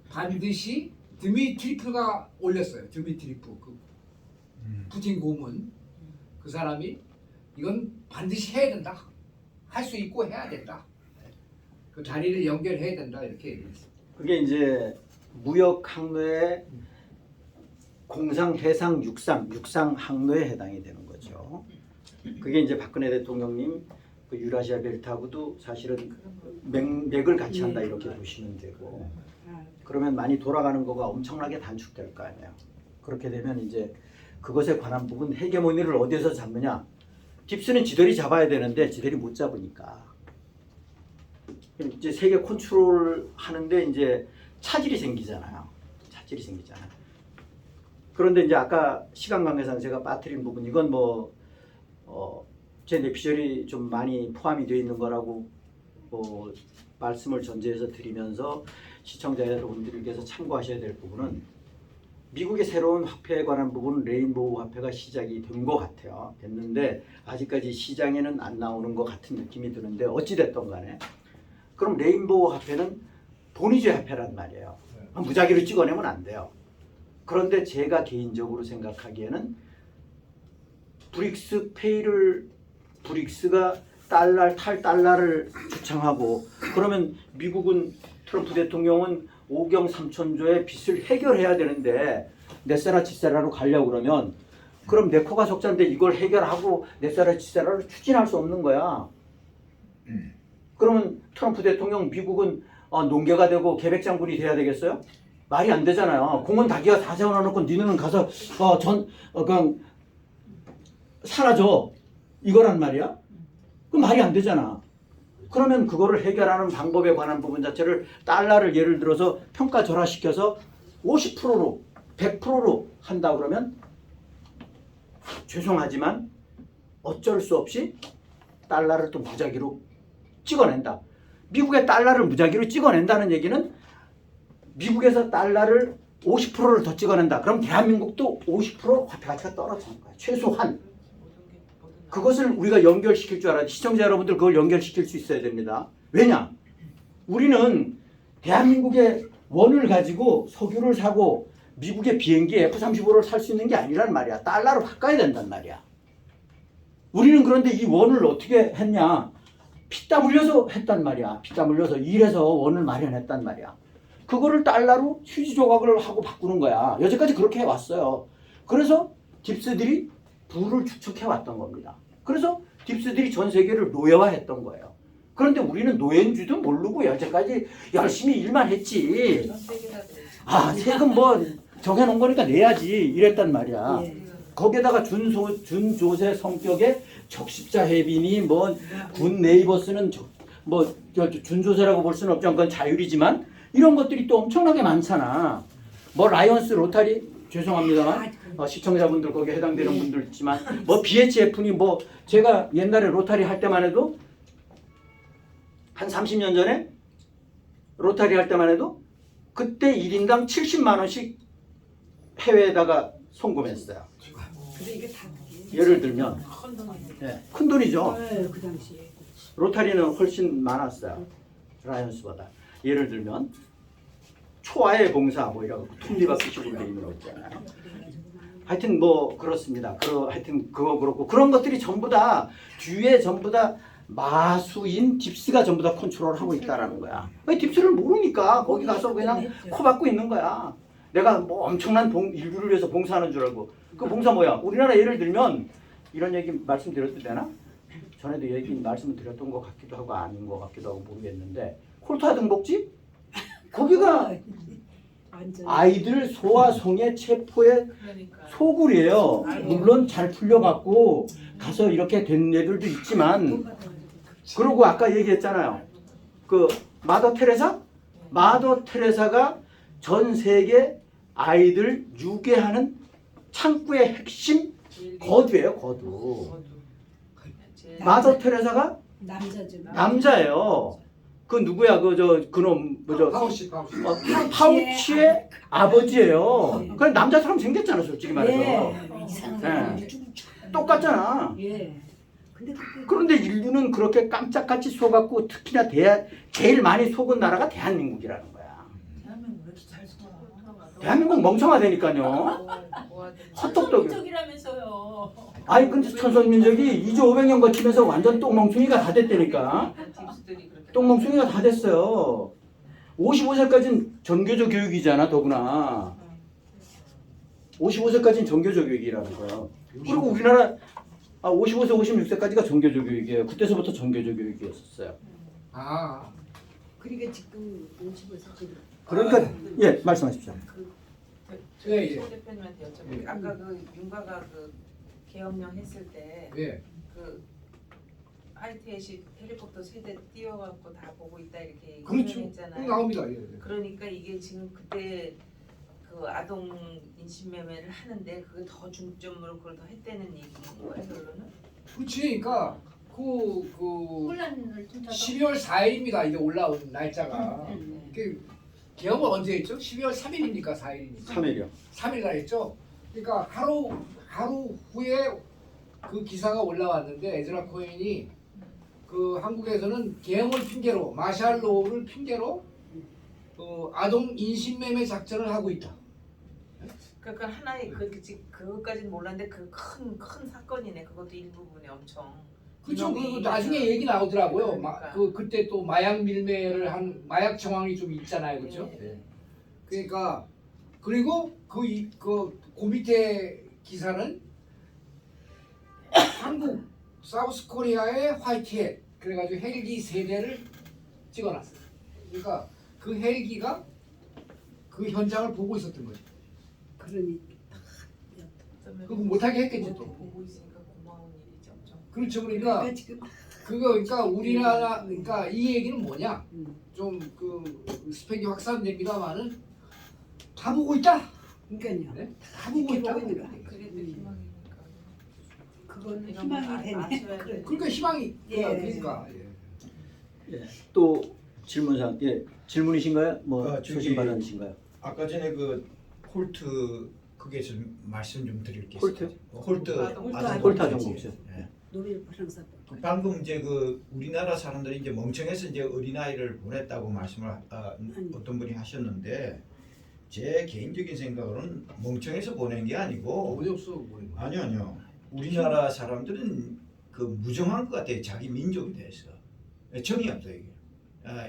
반드시 드미트리프가 올렸어요. 드미트리프 그 푸틴 고문 그 사람이 이건 반드시 해야 된다. 할 수 있고 해야 된다. 그 다리를 연결해야 된다 이렇게 얘기했어요. 그게 이제 무역 항로의 공상, 해상, 육상 항로에 해당이 되는 거죠. 그게 이제 박근혜 대통령님 그 유라시아 벨트하고도 사실은 맥을 같이 한다 이렇게 보시면 되고 그러면 많이 돌아가는 거가 엄청나게 단축될 거 아니에요. 그렇게 되면 이제 그것에 관한 부분 헤게모니를 어디에서 잡느냐. 딥스는 지들이 잡아야 되는데 지들이 못 잡으니까 이제 세계 컨트롤 하는데 이제 차질이 생기잖아요. 그런데 이제 아까 시간 관계상 제가 빠뜨린 부분 이건 제 뇌피셜이 좀 많이 포함이 되어 있는 거라고 말씀을 전제해서 드리면서 시청자 여러분들께서 참고하셔야 될 부분은 미국의 새로운 화폐에 관한 부분은 레인보우 화폐가 시작이 된 것 같아요. 됐는데 아직까지 시장에는 안 나오는 것 같은 느낌이 드는데 어찌됐든 간에 그럼 레인보우 화폐는 본위제 화폐란 말이에요. 무작위로 찍어내면 안 돼요. 그런데 제가 개인적으로 생각하기에는 브릭스가 탈달러를 주창하고 그러면 미국은 트럼프 대통령은 5경 3천조의 빚을 해결해야 되는데 넷세라 치세라로 가려고 그럼 내 코가 속자인데 이걸 해결하고 넷세라 치세라를 추진할 수 없는 거야. 그러면 트럼프 대통령 미국은 농계가 되고 계백장군이 돼야 되겠어요? 말이 안 되잖아요. 공은 자기가 다 세워놓고 니네는 가서 그냥 사라져 이거란 말이야? 그 말이 안 되잖아. 그러면 그거를 해결하는 방법에 관한 부분 자체를 달러를 예를 들어서 평가절하시켜서 50%로 100%로 한다 그러면 죄송하지만 어쩔 수 없이 달러를 또 무작위로 찍어낸다. 미국의 달러를 무작위로 찍어낸다는 얘기는 미국에서 달러를 50%를 더 찍어낸다. 그럼 대한민국도 50% 화폐 가치가 떨어지는 거야. 최소한. 그것을 우리가 연결시킬 줄 알아야 돼. 시청자 여러분들 그걸 연결시킬 수 있어야 됩니다. 왜냐? 우리는 대한민국의 원을 가지고 석유를 사고 미국의 비행기 F-35를 살 수 있는 게 아니란 말이야. 달러로 바꿔야 된단 말이야. 우리는 그런데 이 원을 어떻게 했냐? 피땀 흘려서 했단 말이야. 피땀 흘려서 일해서 원을 마련했단 말이야. 그거를 달러로 휴지 조각을 하고 바꾸는 거야. 여태까지 그렇게 해왔어요. 그래서 딥스들이 부를 축적해 왔던 겁니다. 그래서 딥스들이 전 세계를 노예화했던 거예요. 그런데 우리는 노예인 줄도 모르고 여태까지 열심히 일만 했지. 아, 세금 뭐 정해놓은 거니까 내야지 이랬단 말이야. 예. 거기에다가 준조세 성격의 적십자 해빈이 뭐 군 네이버스는 준조세라고 볼 수는 없지만 그건 자율이지만 이런 것들이 또 엄청나게 많잖아. 뭐 라이언스 로타리 죄송합니다만 시청자분들 거기에 해당되는 분들 있지만 뭐 BHF니 뭐 제가 옛날에 로타리 할 때만 해도 한 30년 전에 로타리 할 때만 해도 그때 1인당 70만 원씩 해외에다가 송금했어요. 그래 이게 다 예를 들면 네, 큰 돈이죠. 그 당시에 로타리는 훨씬 많았어요. 라이언스보다. 예를 들면 초아의 봉사 뭐 이런 톱니바퀴식으로 돼 있는 거 있잖아요. 하여튼 뭐 그렇습니다. 하여튼 그거 그렇고 그런 것들이 전부 다 뒤에 전부 다 마수인 딥스가 전부 다 컨트롤하고 있다라는 거야. 왜 딥스를 모르니까 거기 가서 그냥 코 박고 있는 거야. 내가 뭐 엄청난 인류를 위해서 봉사하는 줄 알고 그 봉사 뭐야? 우리나라 예를 들면 이런 얘기 말씀드려도 되나? 전에도 말씀을 드렸던 것 같기도 하고 아닌 것 같기도 하고 모르겠는데 콜타 등복지? 거기가 아이들 소아 성애 체포의 소굴이에요. 물론 잘 풀려갖고 가서 이렇게 된 애들도 있지만 그러고 아까 얘기했잖아요. 그 마더 테레사가 전 세계 아이들 유괴하는 창구의 핵심 거두예요. 거두. 마더 테레사가 남자죠. 남자예요. 그 누구야? 그놈 뭐죠? 파우치. 파우치의 아버지예요. 그냥 남자처럼 생겼잖아, 솔직히 말해서. 이상하게 똑같잖아. 예. 근데 그때 그런데 인류는 그렇게 깜짝같이 속았고 특히나 제일 많이 속은 나라가 대한민국이라는 거야. 대한민국 멍청하다니까요. 헛똑똑이. 민족이라면서요. 아니 근데 천선민족이 2조 500년 거치면서 완전 똥멍충이가 다 됐다니까. 똥멍충이가 다 됐어요. 55세까지는 전교조 교육이잖아 더구나. 55세까지는 전교조 교육이라는 거예요. 그리고 우리나라 55세 56세까지가 전교조 교육이에요. 그때서부터 전교조 교육이었어요. 아, 그러니까 지금 55세 지금 그러니까 예 말씀하십시오. 예. 소 대표님한테 여쭤볼게요. 아까 그 윤가가 그 계엄령 했을 때 예. 그 하이트햇이 헬리콥터 세대 띄워갖고 다 보고 있다 이렇게 그렇죠. 했잖아요. 나옵니다. 예. 그러니까 이게 지금 그때 그 아동 인신매매를 하는데 그게 더 중점으로 그걸 더 했다는 얘기인 거예요, 결론은? 그렇지. 그러니까 그 혼란을 틈타서 12월 4일입니다. 이게 올라온 날짜가. 그 계엄은 언제 했죠? 12월 3일입니까? 4일입니까? 3일이요. 3일 날 했죠. 그러니까 하루 후에 그 기사가 올라왔는데 에즈라 코헨이 그 한국에서는 계엄을 핑계로 마샬로우를 핑계로 아동 인신매매 작전을 하고 있다. 그러니까 하나의 그것까지는 몰랐는데 그 큰 사건이네. 그것도 일부분에 엄청. 그렇죠. 그 인원이 나중에 얘기 나오더라고요. 그러니까. 그때 또 마약 밀매를 한 마약 정황이 좀 있잖아요, 그렇죠? 네. 그러니까 그리고 그 밑에 기사는 한국 사우스 코리아의 화이트햇 그래가지고 헬기 3대를 찍어놨어요. 그러니까 그 헬기가 그 현장을 보고 있었던 거죠. 그러니 그거 못하게 했겠죠 또. 보고 있으니까 고마운 일이죠, 엄청. 그렇죠. 그러니까 그러니까 지금 그러니까 우리나라 그러니까 이 얘기는 뭐냐? 음. 좀 스펙이 확산됩니다만은 다 보고 있다. 그러니까요. 네? 다 보고 있다. 보고 있는 거야. 그게 또 희망이니까. 그거는 이런 거 희망이 되네. 아셔야 그래. 돼. 그러니까 희망이 예. 그러니까 예. 예. 또 질문상 질문이신가요? 뭐 저기- 소신 발언이신가요? 아까 전에 그 홀트 그게 좀 말씀 좀 드릴 게 홀트요? 있어요. 홀트 홀트 아동 홀트 복지. 아동복지. 예. 노벨 프랑스 방금 이제 그 우리나라 사람들이 이제 멍청해서 이제 어린아이를 보냈다고 말씀을 어떤 분이 하셨는데 제 개인적인 생각으로는 멍청해서 보낸 게 아니고 어디 없어 보이는 거. 아니요. 우리나라 사람들은 그 무정한 것 같아요. 자기 민족에 대해서 정이 없어요. 이게.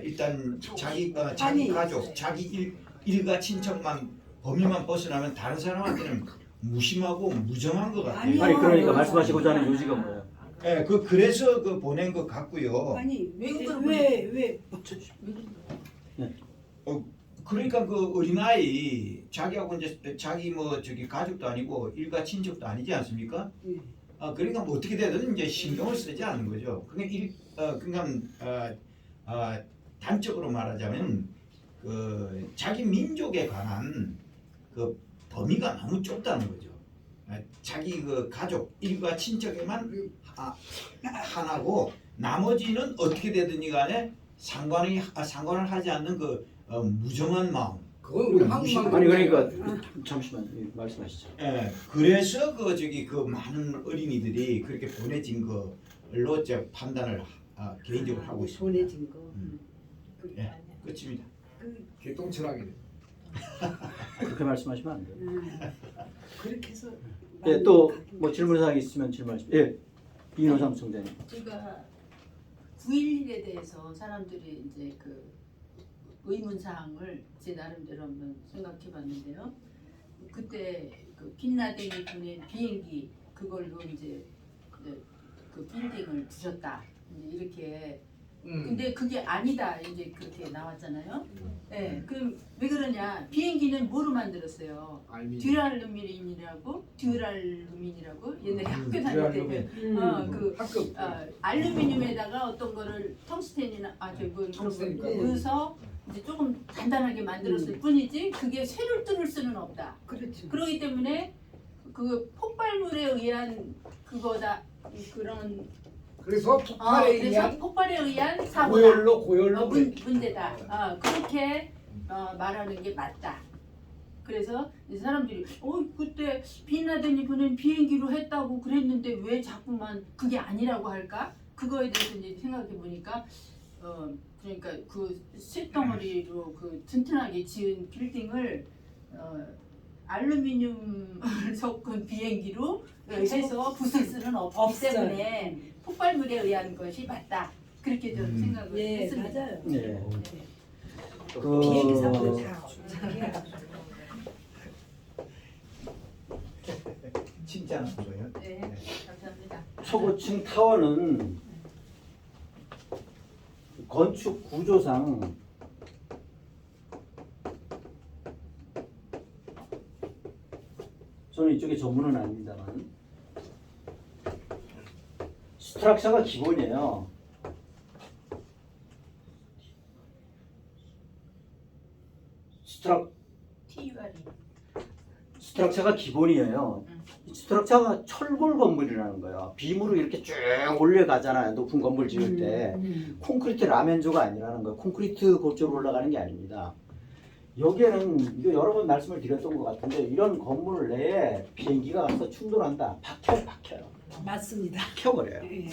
일단 자기 아니. 가족, 자기 일가 친척만 범위만 벗어나면 다른 사람한테는 무심하고 무정한 것 같아요. 아니요. 아니 그러니까 어, 말씀하시고자 하는 요지가 뭐예요? 예, 그래서 그 보낸 것 같고요. 아니 외국으로 왜 그러니까 그 어린아이 자기하고 이제 자기 뭐 저기 가족도 아니고 일가 친척도 아니지 않습니까? 예. 그러니까 뭐 어떻게 되든 이제 신경을 쓰지 않는 거죠. 그러니까 단적으로 말하자면 그 자기 민족에 관한 그 범위가 너무 좁다는 거죠. 자기 그 가족 일가 친척에만 하나고 나머지는 어떻게 되든지 간에 상관을 하지 않는 그 무정한 마음. 그건 우리 한국만 아니 그러니까 잠시만 말씀하시죠. 예, 그래서 그 많은 어린이들이 그렇게 보내진 걸로 제 판단을 개인적으로 하고 있습니다. 보내진 거. 예, 끝입니다. 그 개똥철학이네. 그렇게 말씀하시면 안 돼요. 그렇게 해서 예, 또 뭐 질문사항 있으면 질문하시죠. 예, 이인호 총장님. 제가 9.11에 대해서 사람들이 이제 그 의문사항을 제 나름대로 한번 생각해 봤는데요. 그때 그 빈라덴이 보낸 비행기 그걸로 이제 그 빌딩을 부셨다. 이제 이렇게. 근데 그게 아니다. 이제 그렇게 나왔잖아요. 네, 그럼 왜 그러냐? 비행기는 뭐로 만들었어요? 듀랄루민이라고 옛날에 학교 다닐 때 그 학급 알루미늄에다가 어떤 거를 텅스텐이나 넣어서 이제 조금 단단하게 만들었을 뿐이지 그게 쇠를 뚫을 수는 없다. 그렇죠. 그렇기 때문에 그 폭발물에 의한 그거다 그런 그래서 폭발에 그래서 의한 폭발에 의한 사고다. 고열로 문제다. 그렇게 말하는 게 맞다. 그래서 이제 사람들이 그때 빈라덴이 보낸 비행기로 했다고 그랬는데 왜 자꾸만 그게 아니라고 할까? 그거에 대해서 이제 생각해 보니까 그러니까 그 쇳덩어리로 그 튼튼하게 지은 빌딩을 알루미늄을 섞은 비행기로 해서 부술 수는 없기 때문에 폭발물에 의한 것이 맞다. 그렇게 좀 생각을 예, 했습니다. 맞아요. 예. 비행기 사고는 다 칭찬한 거예요. 네, 감사합니다. 초고층 타워는 건축 구조상 저는 이쪽에 전문은 아닙니다만 스트럭처가 기본이에요. TUR이 스트럭처가 기본이에요. 스트럭처가 철골 건물이라는 거예요. 빔으로 이렇게 쭉 올려가잖아요. 높은 건물 지을 때. 콘크리트 라멘조가 아니라는 거예요. 콘크리트 골조로 올라가는 게 아닙니다. 여기에는 이거 여러 번 말씀을 드렸던 것 같은데 이런 건물 내에 비행기가 가서 충돌한다. 박혀요. 맞습니다. 박혀버려요. 예.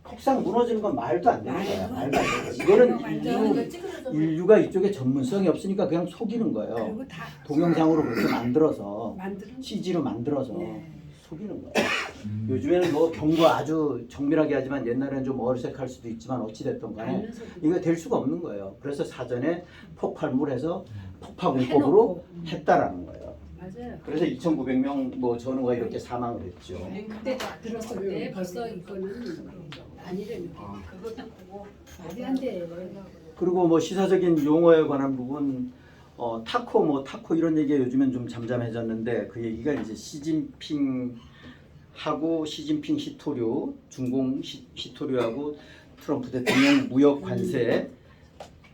폭삭 무너지는 건 말도 안 되는 거야. 말도 안 되는 거야. 이거는 인류가 이쪽에 전문성이 없으니까 그냥 속이는 거예요. 그리고 다 동영상으로 그렇게 만들어서 만드는 CG로 만들어서 예. 속이는 거예요. 요즘에는 뭐 경고 아주 정밀하게 하지만 옛날에는 좀 어리색할 수도 있지만 어찌됐든 간에 알면서 이거 될 수가 없는 거예요. 그래서 사전에 폭발물에서 폭파공법으로 해놓고. 했다라는 거예요. 맞아요. 그래서 2,900명 뭐 전우가 이렇게 사망을 했죠. 그때 들었을 때 벌써 이거는 아니라는 거. 그것도 보고 말이 안 돼. 그리고 뭐 시사적인 용어에 관한 부분 타코 이런 얘기가 요즘엔 좀 잠잠해졌는데 그 얘기가 이제 시진핑 시토류 중공 시토류하고 트럼프 대통령 무역 관세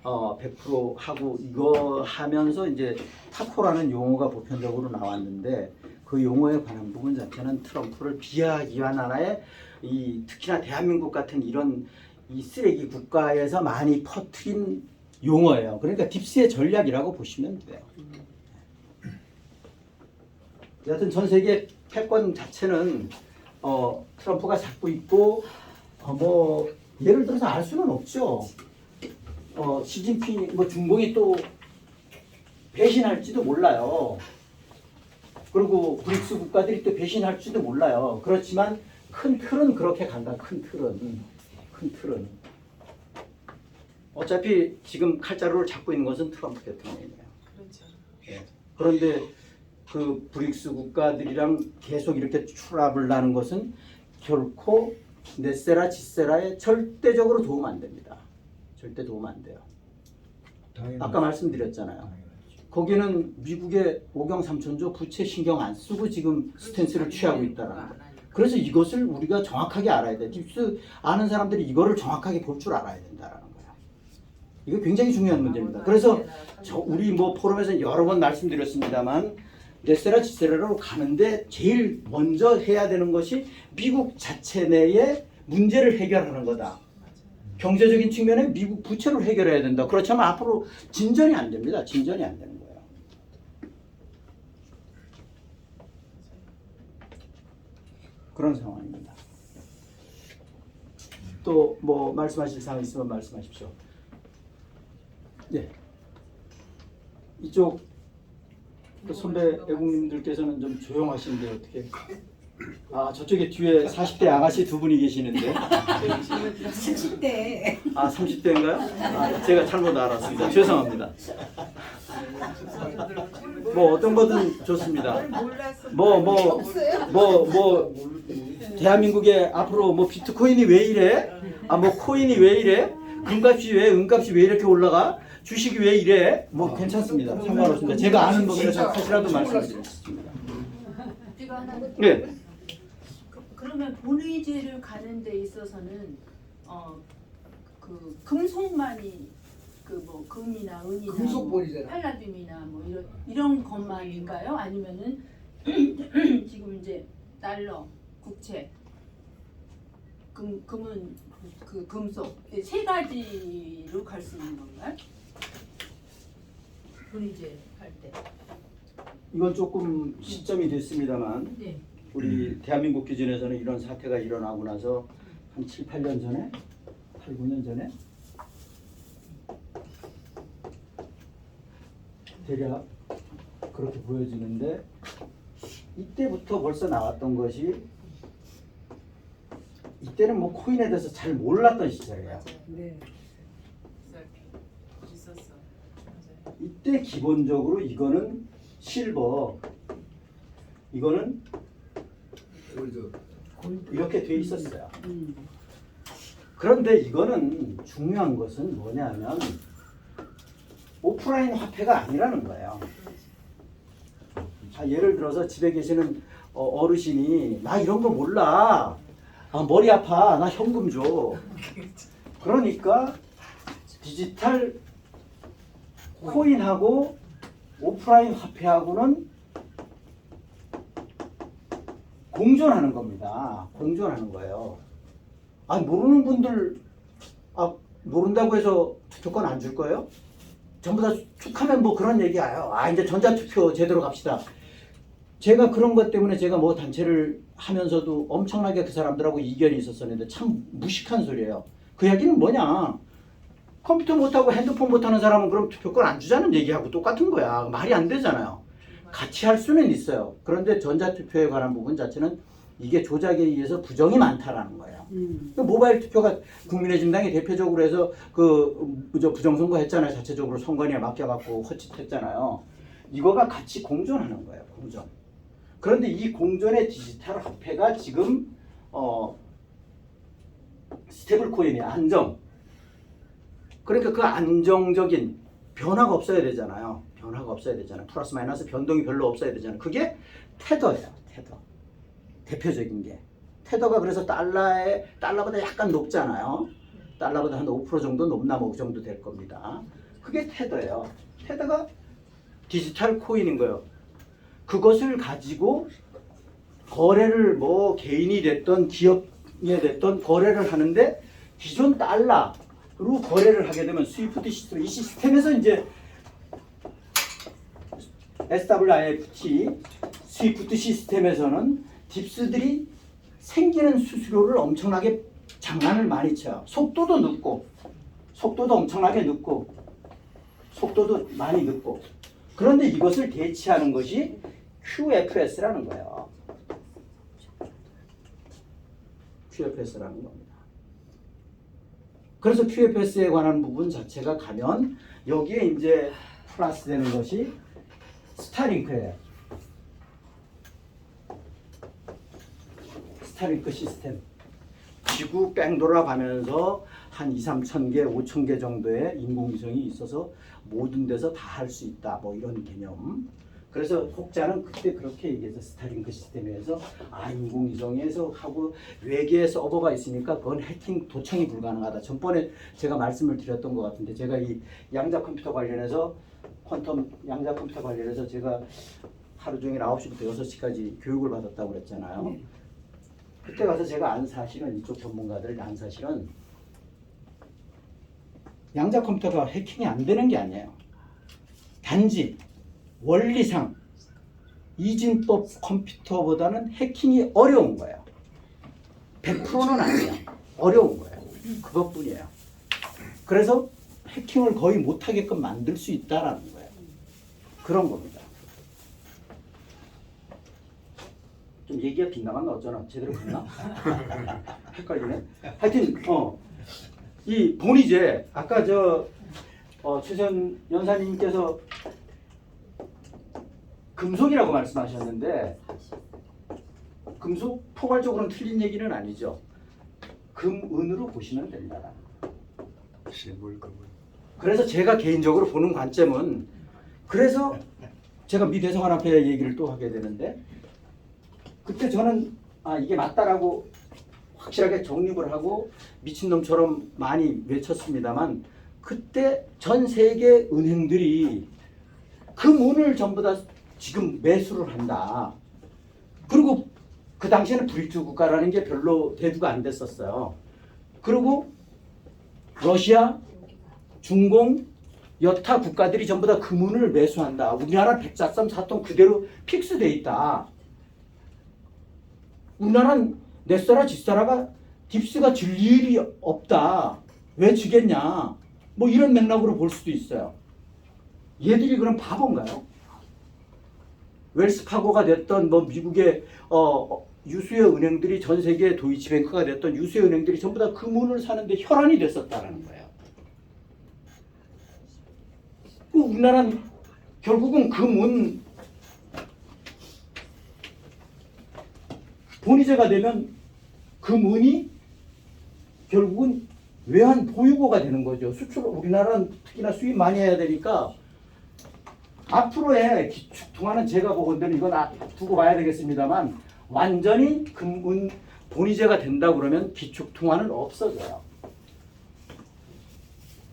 100% 하고 이거 하면서 이제 타코라는 용어가 보편적으로 나왔는데 그 용어에 관한 부분 자체는 트럼프를 비하하기 위한 하나의 이 특히나 대한민국 같은 이런 이 쓰레기 국가에서 많이 퍼뜨린 용어예요. 그러니까 딥스의 전략이라고 보시면 돼요. 여하튼 전 세계 패권 자체는 트럼프가 잡고 있고 뭐 예를 들어서 알 수는 없죠. 시진핑 뭐 중공이 또 배신할지도 몰라요. 그리고 브릭스 국가들이 또 배신할지도 몰라요. 그렇지만 큰 틀은 그렇게 간다. 큰 틀은. 어차피 지금 칼자루를 잡고 있는 것은 트럼프 대통령이에요. 그렇죠. 예. 그런데 그 브릭스 국가들이랑 계속 이렇게 추락을 나는 것은 결코 넷세라 지세라에 절대적으로 도움 안 됩니다. 절대 도움 안 돼요. 아까 말씀드렸잖아요. 거기는 미국의 5경 3천조 부채 신경 안 쓰고 지금 스탠스를 취하고 있다는 거. 그래서 이것을 우리가 정확하게 알아야 돼. 딥스 아는 사람들이 이거를 정확하게 볼 줄 알아야 된다는 거예요. 이거 굉장히 중요한 문제입니다. 그래서 우리 뭐 포럼에서 여러 번 말씀드렸습니다만 넷세라 지세라로 가는데 제일 먼저 해야 되는 것이 미국 자체 내의 문제를 해결하는 거다. 경제적인 측면에 미국 부채를 해결해야 된다. 그렇지 않으면 앞으로 진전이 안 됩니다. 진전이 안 되는 거예요. 그런 상황입니다. 또 뭐 말씀하실 사항 있으면 말씀하십시오. 네. 이쪽 그 선배 애국님들께서는 좀 조용하신데 어떻게? 아 저쪽에 뒤에 40대 아가씨 두 분이 계시는데. 70대. 아 30대인가요? 아, 제가 잘못 알았습니다. 죄송합니다. 뭐 어떤 거든 좋습니다. 뭐 대한민국에 앞으로 뭐 비트코인이 왜 이래? 아 뭐 코인이 왜 이래? 금값이 왜 은값이 왜 이렇게 올라가? 주식이 왜 이래? 뭐 괜찮습니다. 상관없습니다. 제가 아는 부분에서 사실라도 말씀드리겠습니다. 제가 하나 네. 그러면 본의제를 가는 데 있어서는 그 금속만이 그 뭐 금이나 은이나 금속본이잖아. 팔라듐이나 뭐 이런 것만인가요? 아니면은 지금 이제 달러, 국채, 금은 그 금속 세 가지로 갈 수 있는 건가요? 본의제 할 때. 이건 조금 시점이 됐습니다만 네. 우리 대한민국 기준에서는 이런 사태가 일어나고 나서 한 7, 8년 전에 8, 9년 전에 대략 그렇게 보여지는데 이때부터 벌써 나왔던 것이 이때는 뭐 코인에 대해서 잘 몰랐던 시절이에요. 네. 있었어. 맞아요. 이때 기본적으로 이거는 실버, 이거는 이렇게 돼 있었어요. 그런데 이거는 중요한 것은 뭐냐면 오프라인 화폐가 아니라는 거예요. 예를 들어서 집에 계시는 어르신이 나 이런 거 몰라. 머리 아파. 나 현금 줘. 그러니까 디지털 코인하고 오프라인 화폐하고는 공존하는 겁니다. 공존하는 거예요. 모르는 분들 모른다고 해서 투표권 안 줄 거예요? 전부 다 툭하면 뭐 그런 얘기예요. 이제 전자투표 제대로 갑시다. 제가 그런 것 때문에 제가 뭐 단체를 하면서도 엄청나게 그 사람들하고 이견이 있었었는데 참 무식한 소리예요. 그 얘기는 뭐냐? 컴퓨터 못하고 핸드폰 못하는 사람은 그럼 투표권 안 주자는 얘기하고 똑같은 거야. 말이 안 되잖아요. 같이 할 수는 있어요. 그런데 전자투표에 관한 부분 자체는 이게 조작에 의해서 부정이 많다라는 거예요. 모바일 투표가 국민의힘당이 대표적으로 해서 부정선거 했잖아요. 자체적으로 선관위에 맡겨갖고 헛짓했잖아요. 이거가 같이 공존하는 거예요. 공존. 그런데 이 공존의 디지털 화폐가 지금 스테이블 코인이 안정. 그러니까 그 안정적인 변화가 없어야 되잖아요. 변화가 없어야 되잖아요. 플러스 마이너스 변동이 별로 없어야 되잖아요. 그게 테더예요. 테더. 대표적인 게. 테더가 그래서 달러보다 약간 높잖아요. 달러보다 한 5% 정도 높나 뭐 그 정도 될 겁니다. 그게 테더예요. 테더가 디지털 코인인 거예요. 그것을 가지고 거래를 뭐 개인이 됐던 기업이 됐던 거래를 하는데 기존 달러로 거래를 하게 되면 스위프트 시스템, 이 시스템에서 이제 SWIFT 스위프트 시스템에서는 딥스들이 생기는 수수료를 엄청나게 장난을 많이 쳐요. 속도도 늦고 속도도 엄청나게 늦고 속도도 많이 늦고 그런데 이것을 대체하는 것이 QFS라는 거예요. QFS라는 겁니다. 그래서 QFS에 관한 부분 자체가 가면 여기에 이제 플러스 되는 것이 스타링크예요. 스타링크 시스템. 지구 뺑 돌아가면서 한 2, 3천 개, 5천 개 정도의 인공위성이 있어서 모든 데서 다 할 수 있다. 뭐 이런 개념. 그래서 혹자는 그때 그렇게 얘기해서 스타링크 시스템에서 인공위성에서 하고 외계에 서버가 있으니까 그건 해킹 도청이 불가능하다. 전번에 제가 말씀을 드렸던 것 같은데 제가 이 양자 컴퓨터 관련해서 퀀텀 양자 컴퓨터 관련해서 제가 하루 종일 9시부터 6시까지 교육을 받았다고 그랬잖아요. 그때 가서 제가 안 사실은 이쪽 전문가들 안 사실은 양자 컴퓨터가 해킹이 안 되는 게 아니에요. 단지 원리상 이진법 컴퓨터보다는 해킹이 어려운 거예요. 100%는 아니에요. 어려운 거예요. 그것뿐이에요. 그래서 해킹을 거의 못하게끔 만들 수 있다라는 거예요. 그런 겁니다. 좀 얘기가 빗나갔나 어쩌나 제대로 갔나? 헷갈리네. 하여튼 이 본이제 아까 최선 연사님께서 금속이라고 말씀하셨는데 금속 포괄적으로는 틀린 얘기는 아니죠. 금은으로 보시면 된다. 그래서 제가 개인적으로 보는 관점은 그래서 제가 미 대사관 앞에 얘기를 또 하게 되는데 그때 저는 이게 맞다라고 확실하게 정립을 하고 미친놈처럼 많이 외쳤습니다만 그때 전 세계 은행들이 금은을 전부 다 지금 매수를 한다. 그리고 그 당시에는 브릭스 국가라는 게 별로 대두가 안 됐었어요. 그리고 러시아, 중공, 여타 국가들이 전부 다 금은을 매수한다. 우리나라 143톤 그대로 픽스돼 있다. 우리나라는 넷사라 집사라가 딥스가 질 일이 없다. 왜 지겠냐. 뭐 이런 맥락으로 볼 수도 있어요. 얘들이 그럼 바본가요? 웰스파고가 됐던 뭐 미국의 유수의 은행들이 전 세계 도이치뱅크가 됐던 유수의 은행들이 전부 다 금은을 사는데 혈안이 됐었다는 거예요. 우리나라는 결국은 금은 본위제가 되면 금은이 결국은 외환 보유고가 되는 거죠. 수출 우리나라는 특히나 수입 많이 해야 되니까 앞으로의 기축통화는 제가 보건대로 이건 두고 봐야 되겠습니다만 완전히 금은 본위제가 된다 그러면 기축통화는 없어져요.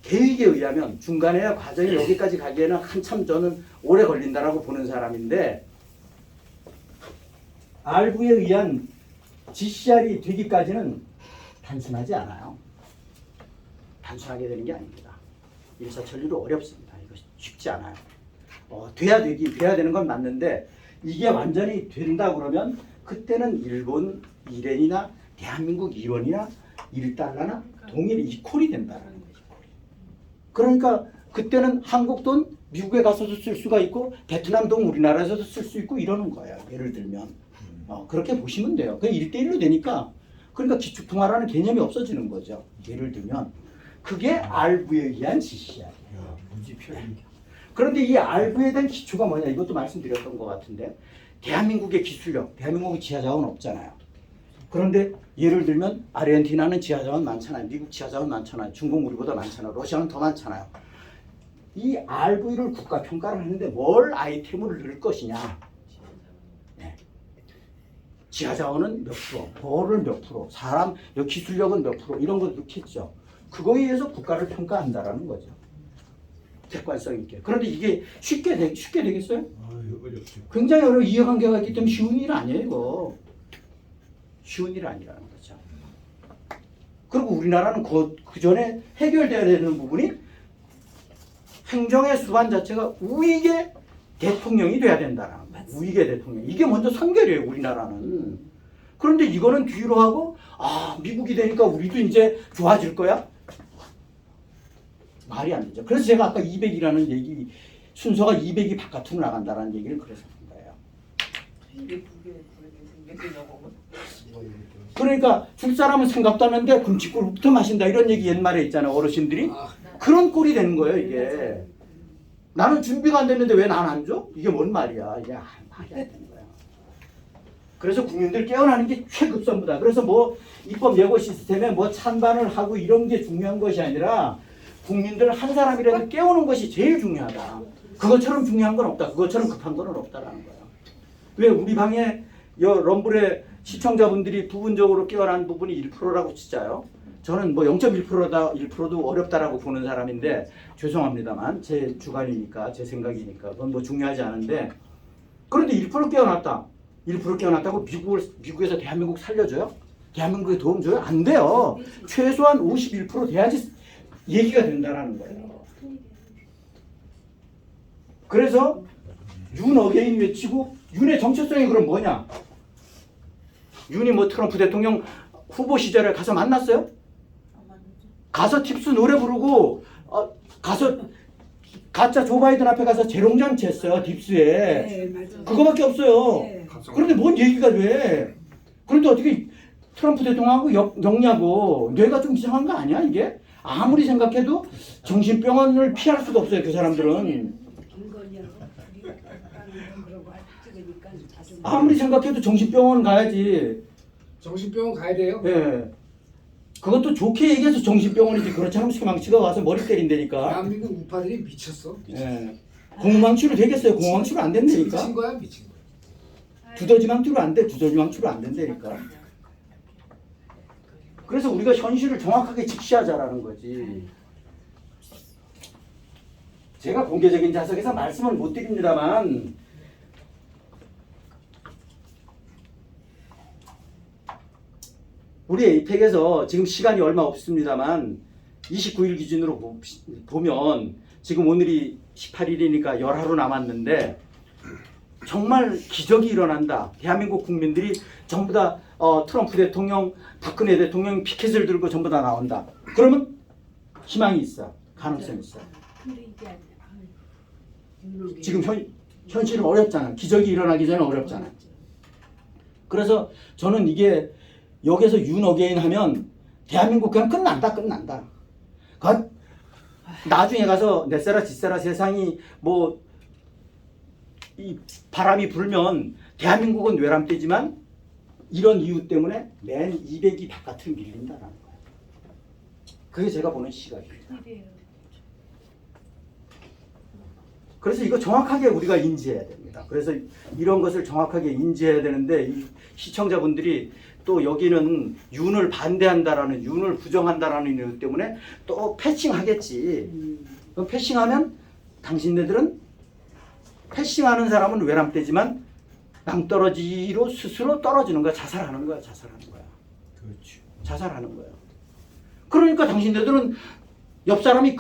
계획에 의하면 중간에 과정이 여기까지 가기에는 한참 저는 오래 걸린다라고 보는 사람인데 RV에 의한 GCR이 되기까지는 단순하지 않아요. 단순하게 되는 게 아닙니다. 일사천리로 어렵습니다. 이거 쉽지 않아요. 돼야 되는 건 맞는데 이게 완전히 된다 그러면 그때는 일본 1엔이나 대한민국 1원이나 1달러나 동일 이퀄이 된다는 거죠. 그러니까 그때는 한국 돈 미국에 가서도 쓸 수가 있고 베트남 돈 우리나라에서도 쓸 수 있고 이러는 거예요. 예를 들면 그렇게 보시면 돼요. 그게 1대1로 되니까 그러니까 기축통화라는 개념이 없어지는 거죠. 예를 들면 그게 RV에 의한 GCR이에요. 그런데 이 RV에 대한 기초가 뭐냐 이것도 말씀드렸던 것 같은데 대한민국의 기술력, 대한민국의 지하자원 없잖아요. 그런데 예를 들면 아르헨티나는 지하자원 많잖아요. 미국 지하자원 많잖아요. 중국 우리보다 많잖아요. 러시아는 더 많잖아요. 이 RV를 국가평가를 하는데 뭘 아이템을 넣을 것이냐. 네. 지하자원은 몇 프로, 벌을 몇 프로, 사람 기술력은 몇 프로 이런 거 넣겠죠. 그거에 의해서 국가를 평가한다라는 거죠. 객관성 있게. 그런데 이게 쉽게 되겠어요? 아유, 어렵죠. 굉장히 어려운 이해관계가 있기 때문에 쉬운 일 아니에요, 이거. 쉬운 일 아니라는 거죠. 그리고 우리나라는 그 전에 해결돼야 되는 부분이 행정의 수반 자체가 우익의 대통령이 돼야 된다는 거예요. 우익의 대통령. 이게 먼저 선결이에요, 우리나라는. 그런데 이거는 뒤로 하고, 미국이 되니까 우리도 이제 좋아질 거야? 말이 안 되죠. 그래서 제가 아까 200이라는 얘기, 순서가 200이 바깥으로 나간다는 얘기를 그래서 한 거예요. 이게 생겼냐고. 그러니까 줄 사람은 생각도 안 하는데 금치국부터 마신다 이런 얘기 옛말에 있잖아요, 어르신들이. 아, 그런 꼴이 되는 거예요, 이게. 나는 준비가 안 됐는데 왜 난 안 줘? 이게 뭔 말이야. 이게 말이 안 되는 거야. 그래서 국민들 깨어나는 게 최급선무다. 그래서 뭐 입법 예고 시스템에 뭐 찬반을 하고 이런 게 중요한 것이 아니라 국민들 한 사람이라도 깨우는 것이 제일 중요하다. 그것처럼 중요한 건 없다. 그것처럼 급한 건 없다라는 거예요. 왜 우리 방에 럼블의 시청자분들이 부분적으로 깨어난 부분이 1%라고 치자요. 저는 뭐 0.1%다 1%도 어렵다라고 보는 사람인데 죄송합니다만 제 주관이니까 제 생각이니까 그건 뭐 중요하지 않은데 그런데 1% 깨어났다. 1% 깨어났다고 미국에서 대한민국 살려줘요? 대한민국에 도움 줘요? 안 돼요. 최소한 51% 돼야지 얘기가 된다라는 거예요. 그래서 윤 어게인 외치고 윤의 정체성이 그럼 뭐냐? 윤이 뭐 트럼프 대통령 후보 시절에 가서 만났어요? 가서 팁스 노래 부르고 가서 가짜 조 바이든 앞에 가서 재롱잔치 했어요. 딥스에. 네, 맞아요. 그거밖에 없어요. 네. 그런데 뭔 얘기가 돼? 그런데 어떻게 트럼프 대통령하고 엮냐고. 뇌가 좀 이상한 거 아니야 이게? 아무리 생각해도 정신병원을 피할 수가 없어요. 그 사람들은. 김건희하고 둘이 그러고 찍으니까 자주 아무리 생각해도 정신병원 가야지. 정신병원 가야 돼요. 예. 그것도 좋게 얘기해서 정신병원이지. 그렇지 않으면 소망치가 와서 머리 때린다니까. 대한민국 우파들이 미쳤어. 예. 공황치료 되겠어요? 공황치료 안 된다니까. 미친 거야, 미친 거야. 두더지망치로 안 돼. 두더지망치로 안 된다니까. 그래서 우리가 현실을 정확하게 직시하자라는 거지. 제가 공개적인 자석에서 말씀을 못 드립니다만 우리 에이펙에서 지금 시간이 얼마 없습니다만 29일 기준으로 보면 지금 오늘이 18일이니까 열하루 남았는데 정말 기적이 일어난다. 대한민국 국민들이 전부 다 트럼프 대통령, 박근혜 대통령 피켓을 들고 전부 다 나온다. 그러면 희망이 있어. 가능성이 있어. 근데 이게 아니라 지금 현실은 어렵잖아. 기적이 일어나기 전에 어렵잖아. 그래서 저는 이게 여기서 윤 어게인 하면 대한민국 그냥 끝난다. 나중에 가서 넷세라 지세라 세상이 뭐 이 바람이 불면 대한민국은 외람되지만 이런 이유 때문에 맨 200이 바깥으로 밀린다는 거예요. 그게 제가 보는 시각입니다. 그래서 이거 정확하게 우리가 인지해야 됩니다. 그래서 이런 것을 정확하게 인지해야 되는데 이 시청자분들이 또 여기는 윤을 반대한다라는 윤을 부정한다라는 이유 때문에 또 패싱하겠지. 그럼 패싱하면 당신네들은 패싱하는 사람은 외람되지만 낭떠러지로 스스로 떨어지는 거야. 자살하는 거야. 그렇죠. 자살하는 거야. 그러니까 당신네들은 옆 사람이